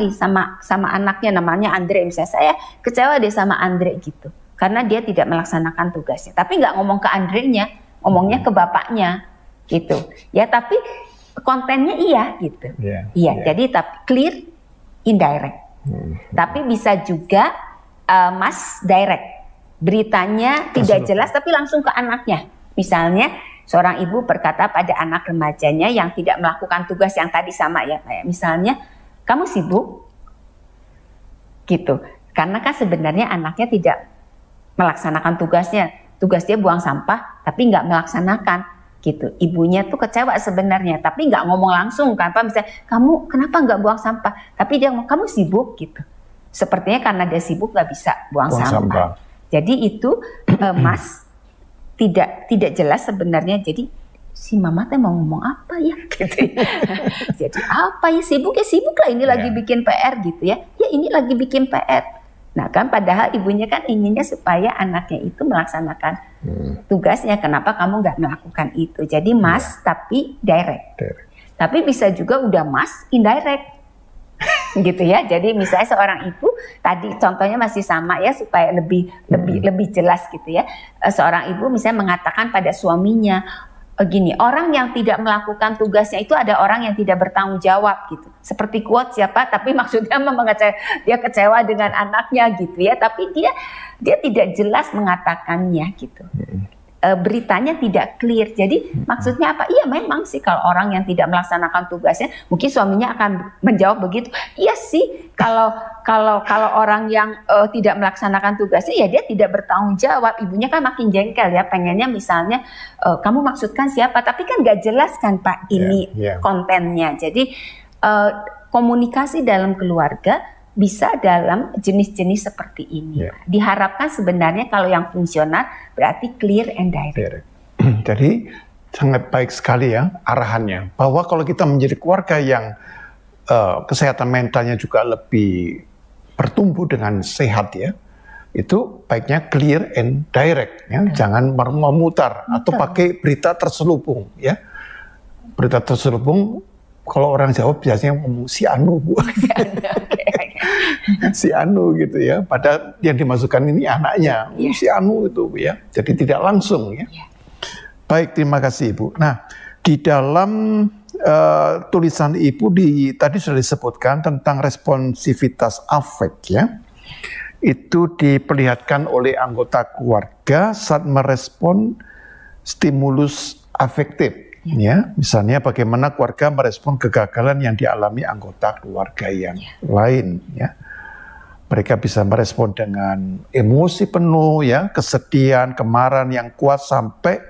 sama anaknya namanya Andre misalnya, saya kecewa sama Andre gitu, karena dia tidak melaksanakan tugasnya. Tapi nggak ngomong ke Andre-nya, ngomongnya ke bapaknya gitu. Ya tapi kontennya iya gitu. Jadi tapi clear, indirect. Tapi bisa juga mass direct. Beritanya tidak jelas tapi langsung ke anaknya. Misalnya seorang ibu berkata pada anak remajanya yang tidak melakukan tugas yang tadi sama ya Pak. Misalnya, kamu sibuk? Gitu. Karena kan sebenarnya anaknya tidak melaksanakan tugasnya. Tugas dia buang sampah tapi nggak melaksanakan. Gitu. Ibunya tuh kecewa sebenarnya, tapi nggak ngomong langsung kan, Pak, misalnya kamu kenapa nggak buang sampah, tapi dia ngomong kamu sibuk gitu. Sepertinya karena dia sibuk nggak bisa buang sampah. Jadi itu Mas tidak jelas sebenarnya. Jadi si mama teh mau ngomong apa ya? Gitu. Jadi apa ya, sibuk lah, ini lagi bikin PR gitu ya. Ya ini lagi bikin PR. Nah kan padahal ibunya kan inginnya supaya anaknya itu melaksanakan tugasnya. Kenapa kamu nggak melakukan itu? Jadi mass tapi direct. Tapi bisa juga udah mass indirect. Gitu ya. Jadi misalnya seorang ibu tadi contohnya masih sama ya supaya lebih jelas gitu ya. Seorang ibu misalnya mengatakan pada suaminya, gini, orang yang tidak melakukan tugasnya itu ada orang yang tidak bertanggung jawab gitu. Seperti quote siapa, tapi maksudnya dia kecewa dengan anaknya gitu ya. Tapi dia tidak jelas mengatakannya gitu. Beritanya tidak clear. Jadi maksudnya apa? Iya memang sih kalau orang yang tidak melaksanakan tugasnya, mungkin suaminya akan menjawab begitu. Iya sih kalau orang yang tidak melaksanakan tugasnya ya dia tidak bertanggung jawab. Ibunya kan makin jengkel ya, pengennya misalnya kamu maksudkan siapa? Tapi kan nggak jelas kan Pak ini kontennya. Jadi komunikasi dalam keluarga bisa dalam jenis-jenis seperti ini. Diharapkan sebenarnya kalau yang fungsional berarti clear and direct. Jadi sangat baik sekali ya arahannya. Bahwa kalau kita menjadi keluarga yang kesehatan mentalnya juga lebih bertumbuh dengan sehat ya, itu baiknya clear and direct ya. Jangan memutar atau pakai berita terselubung ya. Berita terselubung kalau orang Jawa biasanya ngomong si anu Bu. Si anu gitu ya, padahal yang dimasukkan ini anaknya, si anu itu ya, jadi tidak langsung ya. Baik, terima kasih Ibu. Nah, di dalam tulisan Ibu tadi sudah disebutkan tentang responsivitas afek ya, itu diperlihatkan oleh anggota keluarga saat merespon stimulus afektif. Ya, misalnya bagaimana keluarga merespon kegagalan yang dialami anggota keluarga yang lain ya. Mereka bisa merespon dengan emosi penuh ya, kesedihan, kemarahan yang kuat sampai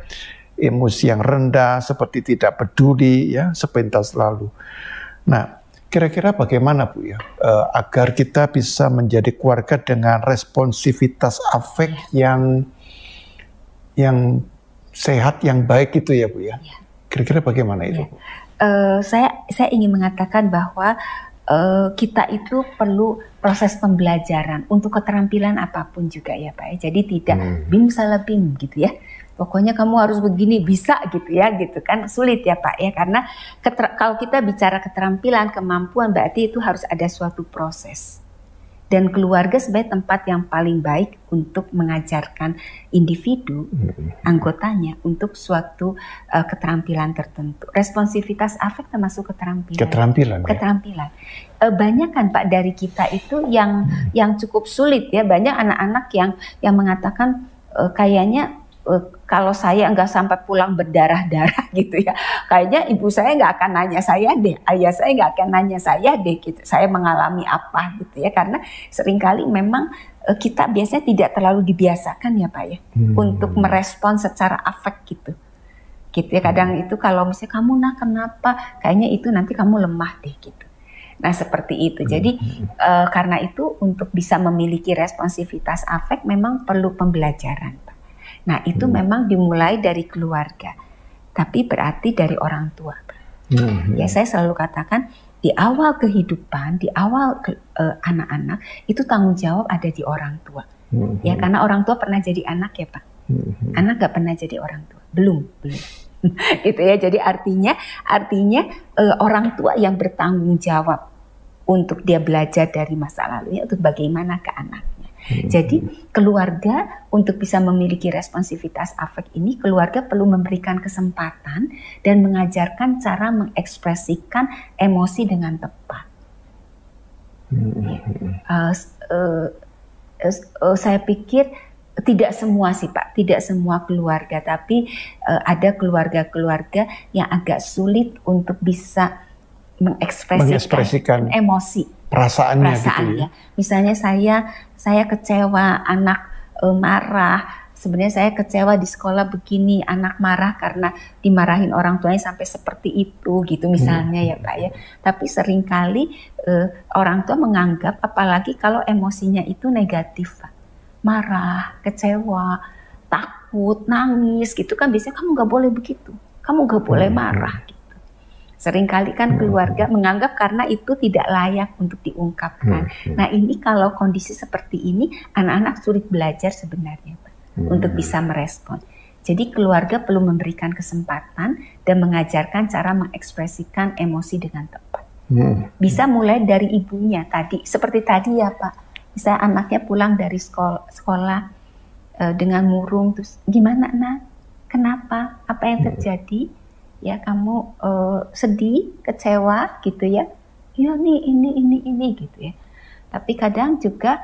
emosi yang rendah seperti tidak peduli ya, sepintas lalu. Nah, kira-kira bagaimana Bu ya agar kita bisa menjadi keluarga dengan responsivitas afek yang sehat yang baik itu ya Bu ya. Kira-kira bagaimana itu? Saya ingin mengatakan bahwa kita itu perlu proses pembelajaran untuk keterampilan apapun juga ya Pak ya. Jadi tidak bim salah bim gitu ya. Pokoknya kamu harus begini bisa gitu ya, gitu kan sulit ya Pak ya, karena kalau kita bicara keterampilan, kemampuan berarti itu harus ada suatu proses. Dan keluarga sebagai tempat yang paling baik untuk mengajarkan individu, anggotanya untuk suatu keterampilan tertentu. Responsivitas afek termasuk keterampilan. Keterampilan. Banyak kan Pak dari kita itu yang cukup sulit ya. Banyak anak-anak yang mengatakan kayaknya kalau saya nggak sampai pulang berdarah-darah gitu ya, kayaknya ibu saya nggak akan nanya saya deh, ayah saya nggak akan nanya saya deh, gitu. Saya mengalami apa gitu ya, karena seringkali memang kita biasanya tidak terlalu dibiasakan ya Pak ya, untuk merespon secara afek gitu ya. Kadang itu kalau misalnya kamu kenapa, kayaknya itu nanti kamu lemah deh gitu. Nah seperti itu. Jadi karena itu untuk bisa memiliki responsivitas afek memang perlu pembelajaran. Nah itu memang dimulai dari keluarga, tapi berarti dari orang tua. Ya saya selalu katakan di awal kehidupan, di awal anak-anak itu tanggung jawab ada di orang tua. Ya karena orang tua pernah jadi anak ya Pak. Anak gak pernah jadi orang tua, belum. Gitu ya. Jadi artinya orang tua yang bertanggung jawab untuk dia belajar dari masa lalunya untuk bagaimana ke anaknya. Jadi keluarga untuk bisa memiliki responsivitas afek ini, keluarga perlu memberikan kesempatan dan mengajarkan cara mengekspresikan emosi dengan tepat. Saya pikir tidak semua sih Pak, tidak semua keluarga, tapi ada keluarga-keluarga yang agak sulit untuk bisa mengekspresikan emosi. Perasaannya gitu ya. Misalnya saya kecewa, anak marah. Sebenarnya saya kecewa di sekolah begini, anak marah karena dimarahin orang tuanya sampai seperti itu gitu misalnya ya Pak ya. Tapi seringkali orang tua menganggap, apalagi kalau emosinya itu negatif Pak. Marah, kecewa, takut, nangis gitu kan, biasanya kamu gak boleh begitu, kamu gak boleh marah gitu. Seringkali kan keluarga menganggap karena itu tidak layak untuk diungkapkan. Nah ini kalau kondisi seperti ini, anak-anak sulit belajar sebenarnya Pak, untuk bisa merespon. Jadi keluarga perlu memberikan kesempatan dan mengajarkan cara mengekspresikan emosi dengan tepat. Bisa mulai dari ibunya tadi, seperti tadi ya Pak. Bisa anaknya pulang dari sekolah dengan murung, terus gimana nak? Kenapa? Apa yang terjadi? Ya kamu sedih, kecewa gitu ya. Ya nih ini gitu ya. Tapi kadang juga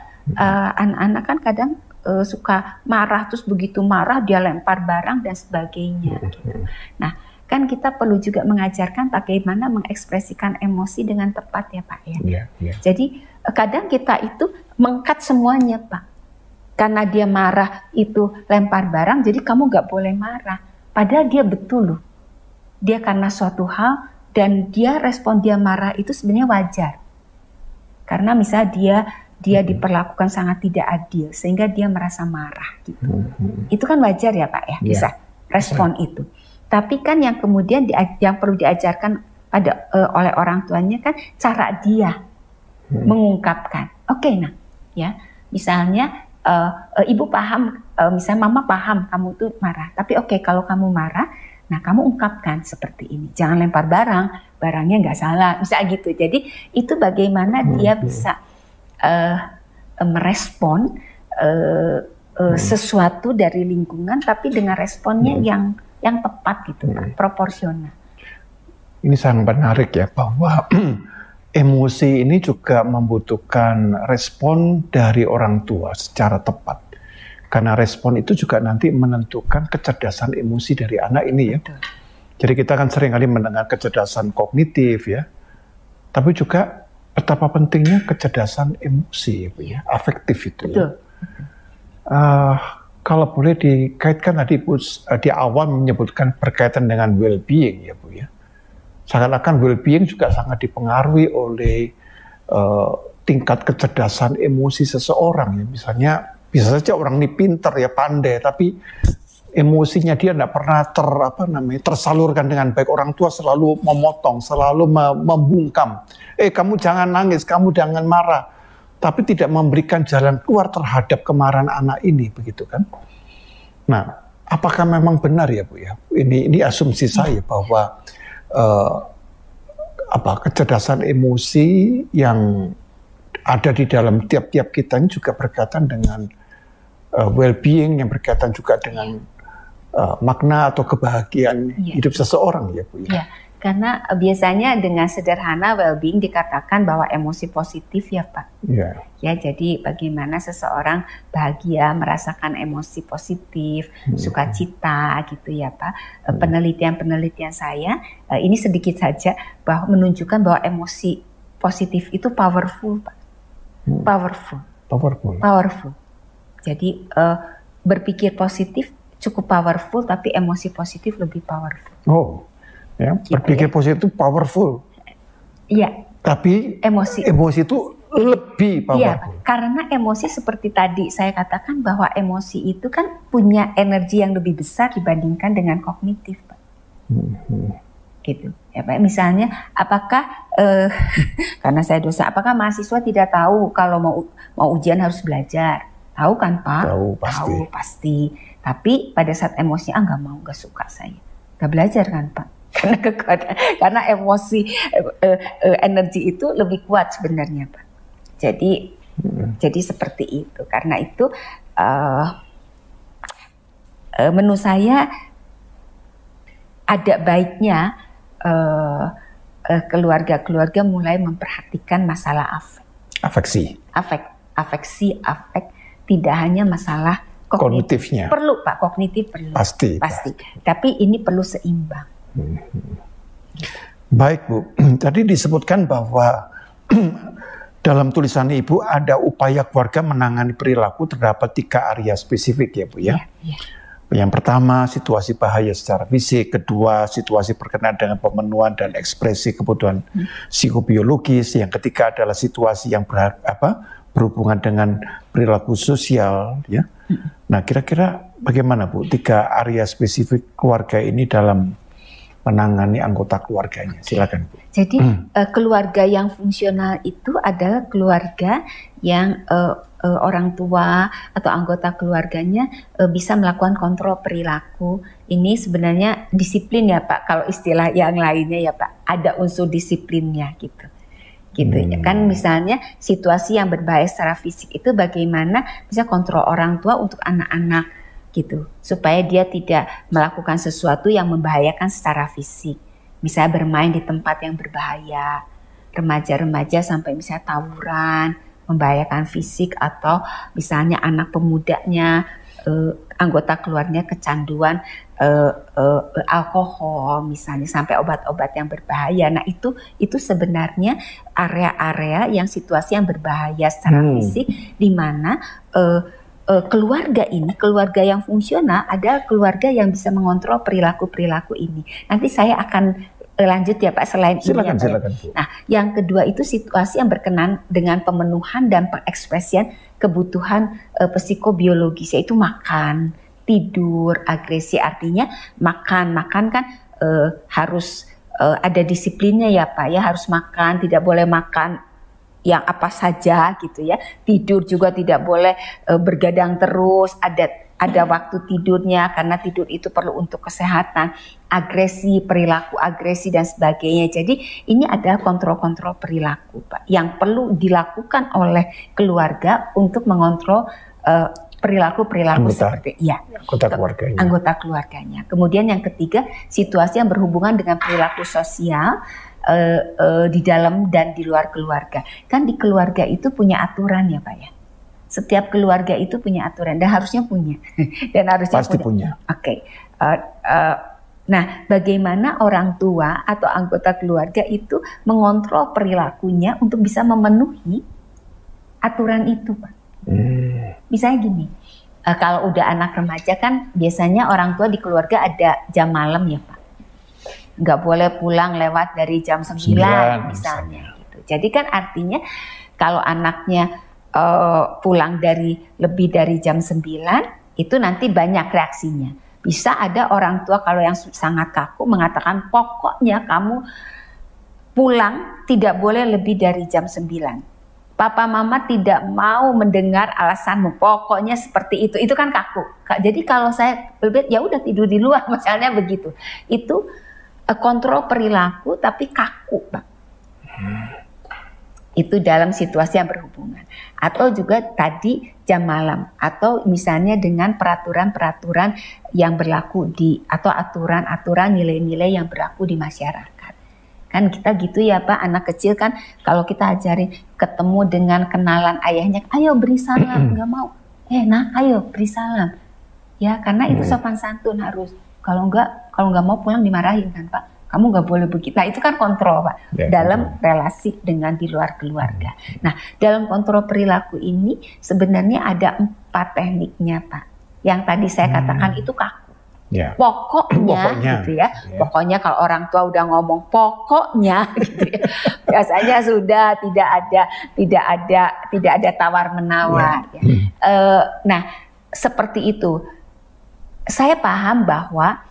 anak-anak kan kadang suka marah, terus begitu marah dia lempar barang dan sebagainya gitu. Nah, kan kita perlu juga mengajarkan bagaimana mengekspresikan emosi dengan tepat ya Pak ya. Jadi kadang kita itu meng-cut semuanya Pak. Karena dia marah itu lempar barang, jadi kamu nggak boleh marah. Padahal dia betul loh. Dia karena suatu hal dan dia respon dia marah itu sebenarnya wajar. Karena misalnya dia diperlakukan sangat tidak adil sehingga dia merasa marah gitu. Itu kan wajar ya Pak ya, bisa respon itu. Tapi kan yang kemudian yang perlu diajarkan oleh orang tuanya kan cara dia mengungkapkan. Oke, nah ya, misalnya ibu paham, misalnya mama paham kamu tuh marah. Tapi oke, kalau kamu marah, nah kamu ungkapkan seperti ini, jangan lempar barangnya nggak salah, bisa gitu. Jadi itu bagaimana dia bisa merespon sesuatu dari lingkungan, tapi dengan responnya yang tepat gitu, proporsional. Ini sangat menarik ya, bahwa emosi ini juga membutuhkan respon dari orang tua secara tepat. Karena respon itu juga nanti menentukan kecerdasan emosi dari anak ini ya. Betul. Jadi kita kan seringkali mendengar kecerdasan kognitif ya. Tapi juga betapa pentingnya kecerdasan emosi ya, afektif itu. Betul. Ya. Kalau boleh dikaitkan tadi Bu di awal menyebutkan berkaitan dengan well-being ya Bu ya. Seakan-akan well-being juga sangat dipengaruhi oleh tingkat kecerdasan emosi seseorang ya. Misalnya bisa saja orang ini pintar ya, pandai, tapi emosinya dia tidak pernah tersalurkan dengan baik. Orang tua selalu memotong, selalu membungkam. Kamu jangan nangis, kamu jangan marah. Tapi tidak memberikan jalan keluar terhadap kemarahan anak ini, begitu kan? Nah, apakah memang benar ya Bu ya? Ini asumsi saya bahwa kecerdasan emosi yang ada di dalam tiap-tiap kita ini juga berkaitan dengan well-being, yang berkaitan juga dengan makna atau kebahagiaan hidup seseorang ya Bu ya. Karena biasanya dengan sederhana well-being dikatakan bahwa emosi positif ya Pak. Ya, jadi bagaimana seseorang bahagia, merasakan emosi positif, sukacita gitu ya Pak. Penelitian-penelitian saya ini sedikit saja bahwa menunjukkan bahwa emosi positif itu powerful Pak. Powerful. Jadi berpikir positif cukup powerful, tapi emosi positif lebih powerful. Ya, gitu berpikir positif itu powerful. Iya. Tapi emosi itu lebih powerful. Iya, karena emosi seperti tadi saya katakan bahwa emosi itu kan punya energi yang lebih besar dibandingkan dengan kognitif, Pak. Gitu. Ya, Pak. Misalnya, apakah karena saya dosen, apakah mahasiswa tidak tahu kalau mau ujian harus belajar? Tahu kan, Pak? Tahu pasti. Tapi pada saat emosinya nggak suka saya, nggak belajar kan, Pak? Karena emosi energi itu lebih kuat sebenarnya Pak. Jadi seperti itu. Karena itu menurut saya ada baiknya keluarga-keluarga mulai memperhatikan masalah afek tidak hanya masalah kognitifnya. Perlu Pak, kognitif perlu. Pasti. Tapi ini perlu seimbang. Baik Bu, tadi disebutkan bahwa dalam tulisan Ibu ada upaya keluarga menangani perilaku terdapat 3 area spesifik ya Bu ya. Yang pertama situasi bahaya secara fisik, kedua situasi berkenaan dengan pemenuhan dan ekspresi kebutuhan psikobiologis, yang ketiga adalah situasi yang berhubungan dengan perilaku sosial ya. Nah kira-kira bagaimana Bu 3 area spesifik keluarga ini dalam menangani anggota keluarganya? Silakan Bu. Jadi keluarga yang fungsional itu adalah keluarga yang orang tua atau anggota keluarganya bisa melakukan kontrol perilaku. Ini sebenarnya disiplin ya Pak. Kalau istilah yang lainnya ya Pak, ada unsur disiplinnya gitu ya kan. Misalnya situasi yang berbahaya secara fisik itu bagaimana bisa kontrol orang tua untuk anak-anak gitu, supaya dia tidak melakukan sesuatu yang membahayakan secara fisik. Misalnya bermain di tempat yang berbahaya, remaja-remaja sampai misalnya tawuran, membahayakan fisik, atau misalnya anak pemudanya, anggota keluarganya kecanduan alkohol misalnya, sampai obat-obat yang berbahaya. Nah itu sebenarnya area-area yang situasi yang berbahaya secara fisik, di mana keluarga yang fungsional adalah keluarga yang bisa mengontrol perilaku-perilaku ini. Nanti saya akan lanjut ya Pak selain silakan, ini. Silakan. Nah, yang kedua itu situasi yang berkenaan dengan pemenuhan dan pengekspresian kebutuhan psikobiologis, yaitu makan, tidur, agresi. Artinya makan kan harus ada disiplinnya ya Pak ya, harus makan, tidak boleh makan yang apa saja gitu ya. Tidur juga tidak boleh bergadang terus, ada waktu tidurnya karena tidur itu perlu untuk kesehatan. Agresi, perilaku agresi dan sebagainya. Jadi ini adalah kontrol-kontrol perilaku Pak yang perlu dilakukan oleh keluarga untuk mengontrol perilaku seperti anggota keluarganya. Kemudian yang ketiga, situasi yang berhubungan dengan perilaku sosial di dalam dan di luar keluarga. Kan di keluarga itu punya aturan ya Pak ya. Setiap keluarga itu punya aturan dan harusnya punya. Dan harusnya pasti punya. Oke. Nah, bagaimana orang tua atau anggota keluarga itu mengontrol perilakunya untuk bisa memenuhi aturan itu Pak. Misalnya gini, kalau udah anak remaja kan biasanya orang tua di keluarga ada jam malam ya Pak. Nggak boleh pulang lewat dari jam 9 misalnya gitu. Jadi kan artinya kalau anaknya pulang lebih dari jam 9 itu nanti banyak reaksinya. Bisa ada orang tua kalau yang sangat kaku mengatakan pokoknya kamu pulang tidak boleh lebih dari jam 9. Papa mama tidak mau mendengar alasanmu, pokoknya seperti itu. Itu kan kaku. Jadi kalau saya ya udah tidur di luar misalnya begitu. Itu kontrol perilaku tapi kaku, Pak. Itu dalam situasi yang berhubungan. Atau juga tadi jam malam, atau misalnya dengan peraturan-peraturan yang berlaku atau aturan-aturan nilai-nilai yang berlaku di masyarakat. Kan kita gitu ya Pak, anak kecil kan kalau kita ajarin ketemu dengan kenalan ayahnya, ayo beri salam, nggak mau. Nak, ayo beri salam. Ya, karena itu sopan santun harus. Kalau nggak mau pulang dimarahin kan Pak. Kamu nggak boleh begitu. Nah itu kan kontrol Pak, dalam relasi dengan di luar keluarga. Nah dalam kontrol perilaku ini sebenarnya ada 4 tekniknya Pak. Yang tadi saya katakan itu kaku. Pokoknya gitu ya. Pokoknya kalau orang tua udah ngomong pokoknya gitu ya. Biasanya sudah tidak ada tawar menawar. Nah seperti itu. Saya paham bahwa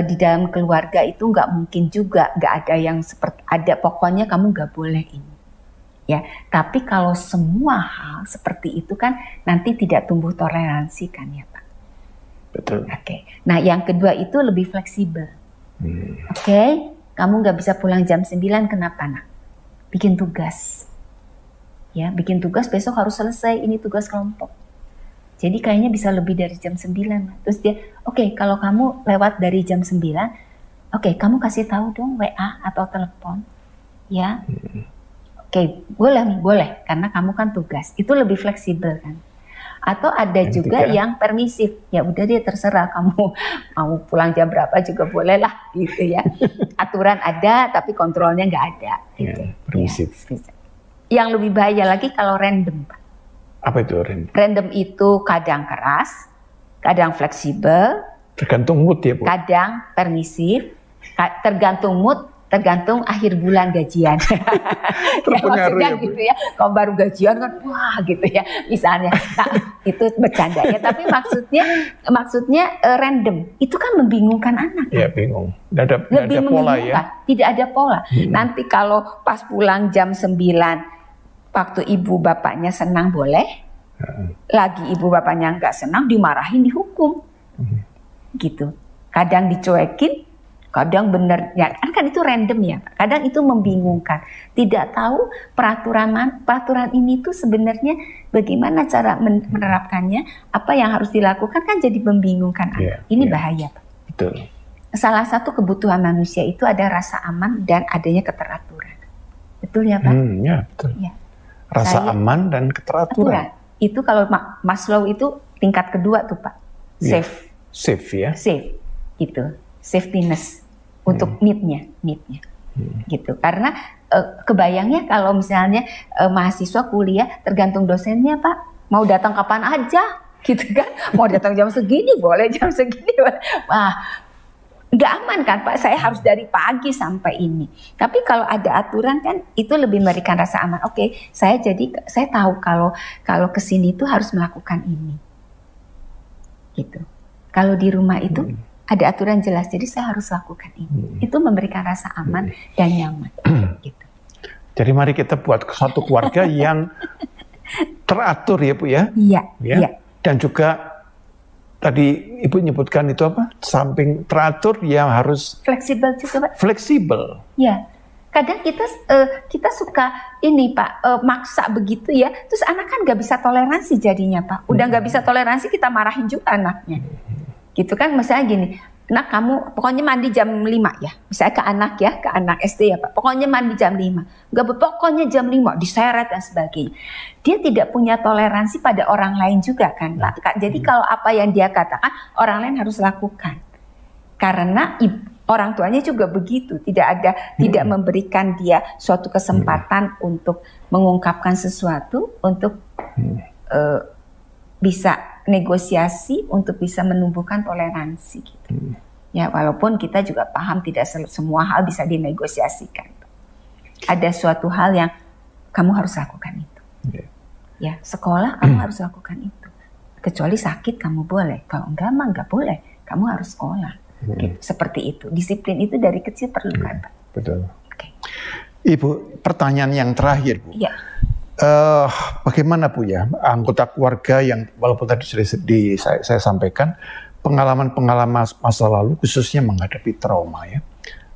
di dalam keluarga itu nggak mungkin juga nggak ada yang seperti ada pokoknya kamu nggak boleh ini. Ya, tapi kalau semua hal seperti itu kan nanti tidak tumbuh toleransi kan ya Pak. Betul. Oke. Nah, yang kedua itu lebih fleksibel. Oke, kamu nggak bisa pulang jam 9, kenapa nak? Bikin tugas. Ya, bikin tugas besok harus selesai, ini tugas kelompok. Jadi kayaknya bisa lebih dari jam 9. Terus dia, oke, kalau kamu lewat dari jam 9, oke, kamu kasih tahu dong WA atau telepon. Ya. Oke, boleh, karena kamu kan tugas. Itu lebih fleksibel kan. Atau ada yang juga yang permisif, ya udah dia terserah kamu mau pulang jam berapa juga boleh lah gitu ya. Aturan ada tapi kontrolnya nggak ada. Gitu. Permisif. Ya. Yang lebih bahaya lagi kalau random. Apa itu random? Random itu kadang keras, kadang fleksibel. Tergantung mood ya Bu. Kadang permisif, tergantung mood. Tergantung akhir bulan gajian. Ya, maksudnya gitu ya. Kalau baru gajian kan wah gitu ya misalnya. Nah, itu bercanda ya. Tapi maksudnya random. Itu kan membingungkan anak. Iya bingung. Lebih ada pola ya. Tidak ada pola. Nanti kalau pas pulang jam 9 waktu ibu bapaknya senang boleh. Lagi ibu bapaknya nggak senang dimarahin dihukum. Gitu. Kadang dicuekin. Kadang benar, ya kan itu random ya. Kadang itu membingungkan. Tidak tahu peraturan ini tuh sebenarnya bagaimana cara menerapkannya, apa yang harus dilakukan kan jadi membingungkan. Ini bahaya Pak. Betul. Salah satu kebutuhan manusia itu ada rasa aman dan adanya keteraturan. Betul ya Pak? Ya betul. Ya. Rasa aman dan keteraturan. Itu kalau Maslow itu tingkat kedua tuh Pak. Safe. Safe ya. Safe. Gitu. Safetyness. Untuk need-nya. Gitu. Karena kebayangnya kalau misalnya mahasiswa kuliah tergantung dosennya Pak, mau datang kapan aja gitu kan, mau datang jam segini boleh, jam segini boleh. Wah, nggak aman kan Pak, saya harus dari pagi sampai ini. Tapi kalau ada aturan kan itu lebih memberikan rasa aman. Oke, saya tahu kalau kesini itu harus melakukan ini. Gitu. Kalau di rumah itu ada aturan jelas, jadi saya harus lakukan ini. Itu memberikan rasa aman dan nyaman. Gitu. Jadi mari kita buat suatu keluarga yang teratur ya Bu ya. Iya. Dan juga tadi Ibu nyebutkan itu apa? Samping teratur yang harus fleksibel juga Pak. Fleksibel. Ya. Kadang kita suka ini Pak maksa begitu ya. Terus anak kan nggak bisa toleransi jadinya Pak. Udah nggak bisa toleransi kita marahin juga anaknya. Gitu kan, misalnya gini, nak kamu pokoknya mandi jam 5 ya. Misalnya ke anak SD ya Pak. Pokoknya mandi jam 5. Pokoknya jam 5 diseret dan sebagainya. Dia tidak punya toleransi pada orang lain juga kan Pak. Jadi kalau apa yang dia katakan orang lain harus lakukan. Karena orang tuanya juga begitu, tidak memberikan dia suatu kesempatan untuk mengungkapkan sesuatu, untuk bisa negosiasi, untuk bisa menumbuhkan toleransi gitu. Ya walaupun kita juga paham tidak semua hal bisa dinegosiasikan. Ada suatu hal yang kamu harus lakukan itu. Ya sekolah kamu harus lakukan itu. Kecuali sakit kamu boleh, kalau enggak mah enggak boleh. kamu harus sekolah. Gitu, seperti itu. Disiplin itu dari kecil perlu kan, Pak? Betul. Ibu, pertanyaan yang terakhir, Bu. Iya. Bagaimana, Bu, ya, anggota keluarga yang walaupun tadi sudah saya sampaikan, pengalaman-pengalaman masa lalu khususnya menghadapi trauma, ya,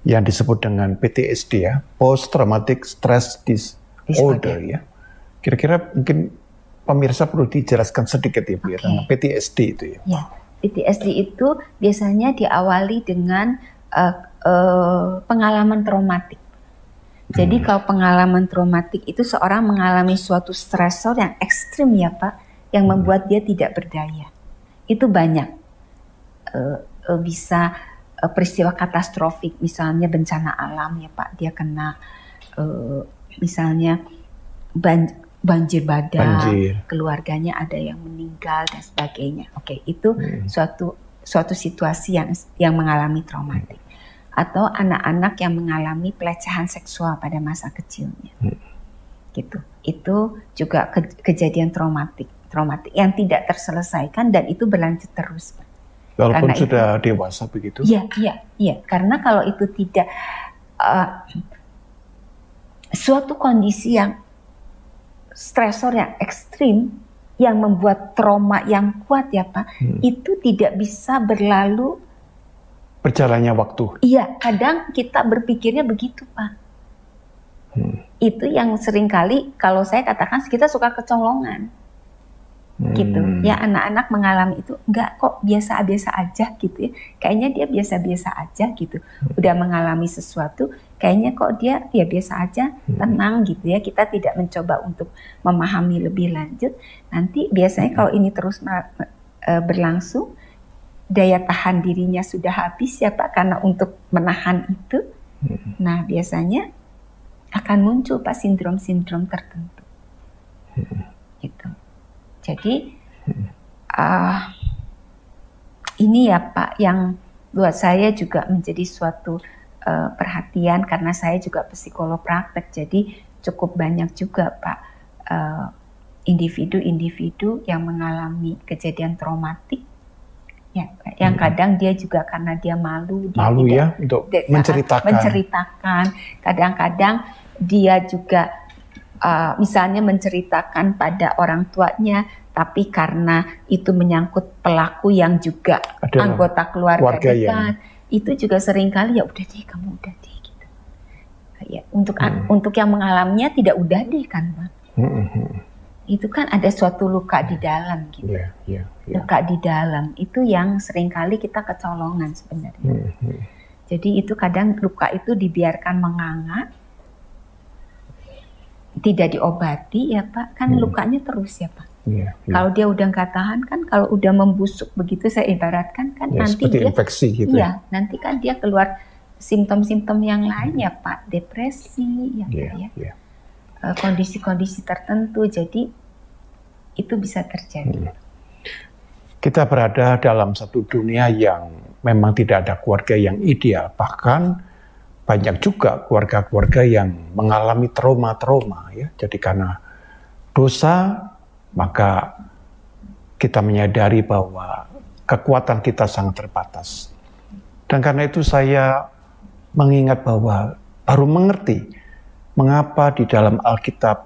yang disebut dengan PTSD, ya, Post Traumatic Stress Disorder, ya. Kira-kira mungkin pemirsa perlu dijelaskan sedikit, ya, Bu, ya, tentang PTSD itu, ya. Ya, PTSD itu biasanya diawali dengan pengalaman traumatik. Jadi kalau pengalaman traumatik itu seorang mengalami suatu stresor yang ekstrim, ya Pak, yang membuat dia tidak berdaya. Itu banyak. Bisa peristiwa katastrofik, misalnya bencana alam, ya Pak, dia kena misalnya banjir bandang, keluarganya ada yang meninggal dan sebagainya. Oke, itu suatu situasi yang mengalami traumatik. Atau anak-anak yang mengalami pelecehan seksual pada masa kecilnya, gitu. Itu juga kejadian traumatik yang tidak terselesaikan dan itu berlanjut terus. Walaupun sudah dewasa begitu? Iya. Karena kalau itu tidak suatu kondisi yang stresor yang ekstrim yang membuat trauma yang kuat, ya Pak, itu tidak bisa berlalu. Berjalannya waktu. Iya, kadang kita berpikirnya begitu, Pak. Itu yang seringkali kalau saya katakan kita suka kecolongan. Gitu. Ya, anak-anak mengalami itu enggak kok, biasa-biasa aja gitu ya. Kayaknya dia biasa-biasa aja gitu. Udah mengalami sesuatu, kayaknya kok dia ya biasa aja, tenang gitu ya. Kita tidak mencoba untuk memahami lebih lanjut. Nanti biasanya kalau ini terus berlangsung, daya tahan dirinya sudah habis, ya Pak, karena untuk menahan itu. Nah, biasanya akan muncul, Pak, sindrom-sindrom tertentu. Gitu. Jadi ini ya Pak yang buat saya juga menjadi suatu perhatian karena saya juga psikolog praktek. Jadi cukup banyak juga Pak individu-individu yang mengalami kejadian traumatik. Ya, yang kadang dia juga karena dia malu ya untuk menceritakan. Kadang-kadang dia juga misalnya menceritakan pada orang tuanya, tapi karena itu menyangkut pelaku yang juga anggota keluarga dekat, itu juga seringkali ya udah deh, kamu udah deh gitu. Ya, untuk yang mengalaminya tidak udah deh kan, Pak. Itu kan ada suatu luka di dalam gitu. Luka di dalam itu yang seringkali kita kecolongan sebenarnya. Jadi itu kadang luka itu dibiarkan menganga, tidak diobati ya Pak, kan lukanya terus ya Pak. Kalau dia udah nggak tahan kan, kalau udah membusuk begitu saya ibaratkan kan nanti dia infeksi gitu. Iya, nanti kan dia keluar simptom-simptom yang lain ya Pak, depresi kondisi-kondisi tertentu, jadi itu bisa terjadi. Kita berada dalam satu dunia yang memang tidak ada keluarga yang ideal, bahkan banyak juga keluarga-keluarga yang mengalami trauma-trauma ya. Jadi karena dosa, maka kita menyadari bahwa kekuatan kita sangat terbatas. Dan karena itu saya mengingat bahwa baru mengerti mengapa di dalam Alkitab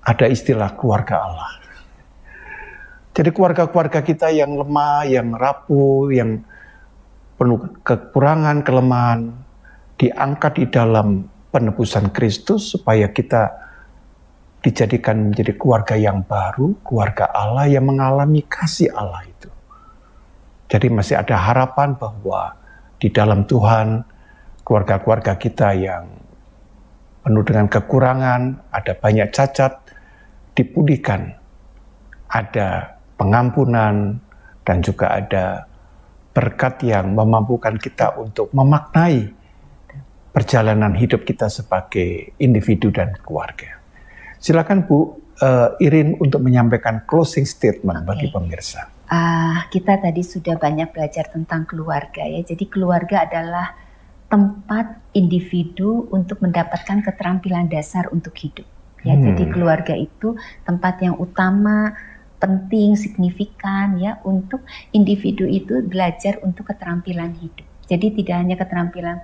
ada istilah keluarga Allah. Jadi keluarga-keluarga kita yang lemah, yang rapuh, yang penuh kekurangan, kelemahan, diangkat di dalam penebusan Kristus supaya kita dijadikan menjadi keluarga yang baru, keluarga Allah yang mengalami kasih Allah itu. Jadi masih ada harapan bahwa di dalam Tuhan, keluarga-keluarga kita yang penuh dengan kekurangan, ada banyak cacat, dipulihkan. Ada pengampunan dan juga ada berkat yang memampukan kita untuk memaknai perjalanan hidup kita sebagai individu dan keluarga. Silakan Bu Irin untuk menyampaikan closing statement bagi pemirsa. Kita tadi sudah banyak belajar tentang keluarga ya. Jadi keluarga adalah tempat individu untuk mendapatkan keterampilan dasar untuk hidup. Ya, jadi keluarga itu tempat yang utama penting, signifikan ya untuk individu itu belajar untuk keterampilan hidup. Jadi tidak hanya keterampilan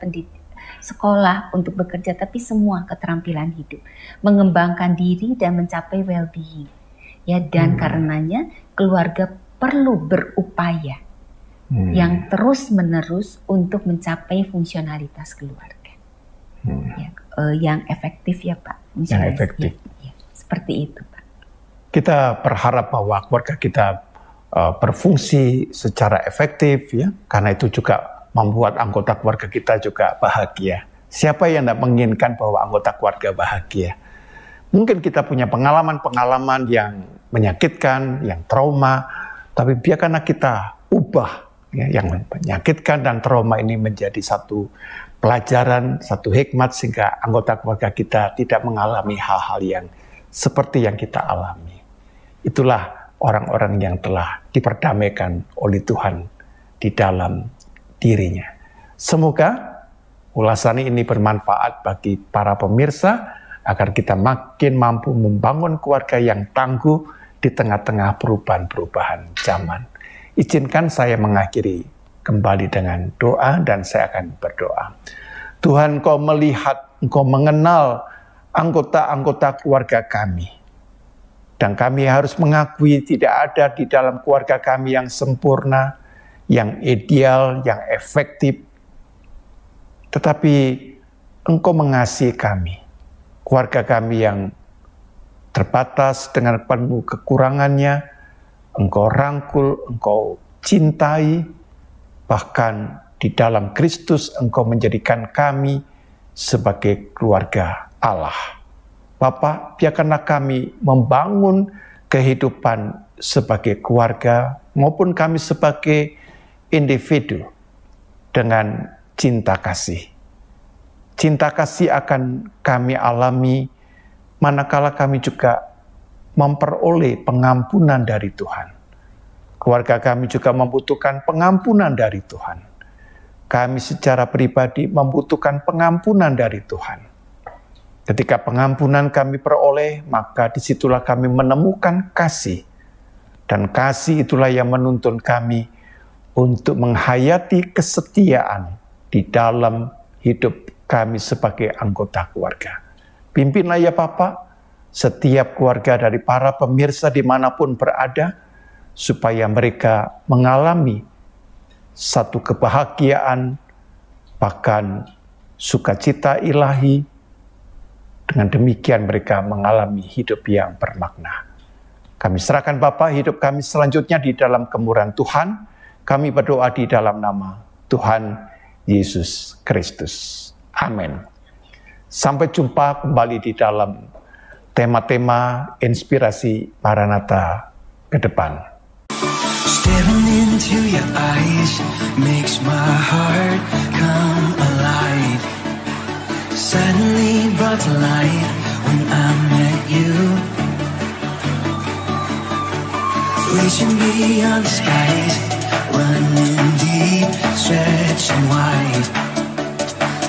sekolah untuk bekerja, tapi semua keterampilan hidup, mengembangkan diri dan mencapai well-being. Ya, dan karenanya keluarga perlu berupaya yang terus-menerus untuk mencapai fungsionalitas keluarga. Ya, yang efektif ya Pak. Yang efektif. Ya, seperti itu Pak. Kita berharap bahwa keluarga kita berfungsi secara efektif ya, karena itu juga membuat anggota keluarga kita juga bahagia. Siapa yang tidak menginginkan bahwa anggota keluarga bahagia? Mungkin kita punya pengalaman-pengalaman yang menyakitkan, yang trauma, tapi biarkanlah kita ubah ya, yang menyakitkan dan trauma ini menjadi satu pelajaran, satu hikmat sehingga anggota keluarga kita tidak mengalami hal-hal yang seperti yang kita alami. Itulah orang-orang yang telah diperdamaikan oleh Tuhan di dalam dirinya. Semoga ulasan ini bermanfaat bagi para pemirsa agar kita makin mampu membangun keluarga yang tangguh di tengah-tengah perubahan-perubahan zaman. Izinkan saya mengakhiri kembali dengan doa dan saya akan berdoa. Tuhan, Engkau melihat, Engkau mengenal anggota-anggota keluarga kami. Dan kami harus mengakui tidak ada di dalam keluarga kami yang sempurna, yang ideal, yang efektif. Tetapi Engkau mengasihi kami, keluarga kami yang terbatas dengan penuh kekurangannya, Engkau rangkul, Engkau cintai, bahkan di dalam Kristus Engkau menjadikan kami sebagai keluarga Allah. Bapa, biarkanlah kami membangun kehidupan sebagai keluarga maupun kami sebagai individu dengan cinta kasih. Cinta kasih akan kami alami manakala kami juga memperoleh pengampunan dari Tuhan. Keluarga kami juga membutuhkan pengampunan dari Tuhan. Kami secara pribadi membutuhkan pengampunan dari Tuhan. Ketika pengampunan kami peroleh, maka disitulah kami menemukan kasih. Dan kasih itulah yang menuntun kami untuk menghayati kesetiaan di dalam hidup kami sebagai anggota keluarga. Pimpinlah ya Bapa, setiap keluarga dari para pemirsa dimanapun berada, supaya mereka mengalami satu kebahagiaan, bahkan sukacita ilahi. Dengan demikian mereka mengalami hidup yang bermakna. Kami serahkan Bapa hidup kami selanjutnya di dalam kemurahan Tuhan. Kami berdoa di dalam nama Tuhan Yesus Kristus. Amin. Sampai jumpa kembali di dalam tema-tema inspirasi Maranatha ke depan. Staring into your eyes makes my heart come alive. Suddenly brought to life when I met you. Reaching beyond the skies, running deep, stretching wide.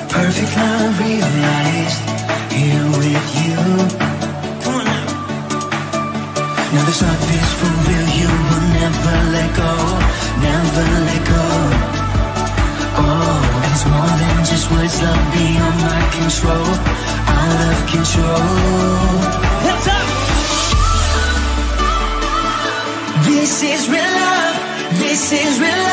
Perfect love realized, here with you. Come on now. Now this love is for real, you will never let go, never let go. Oh, it's more than just words, love beyond my control, out of control. Hands up! This is real love, this is real love.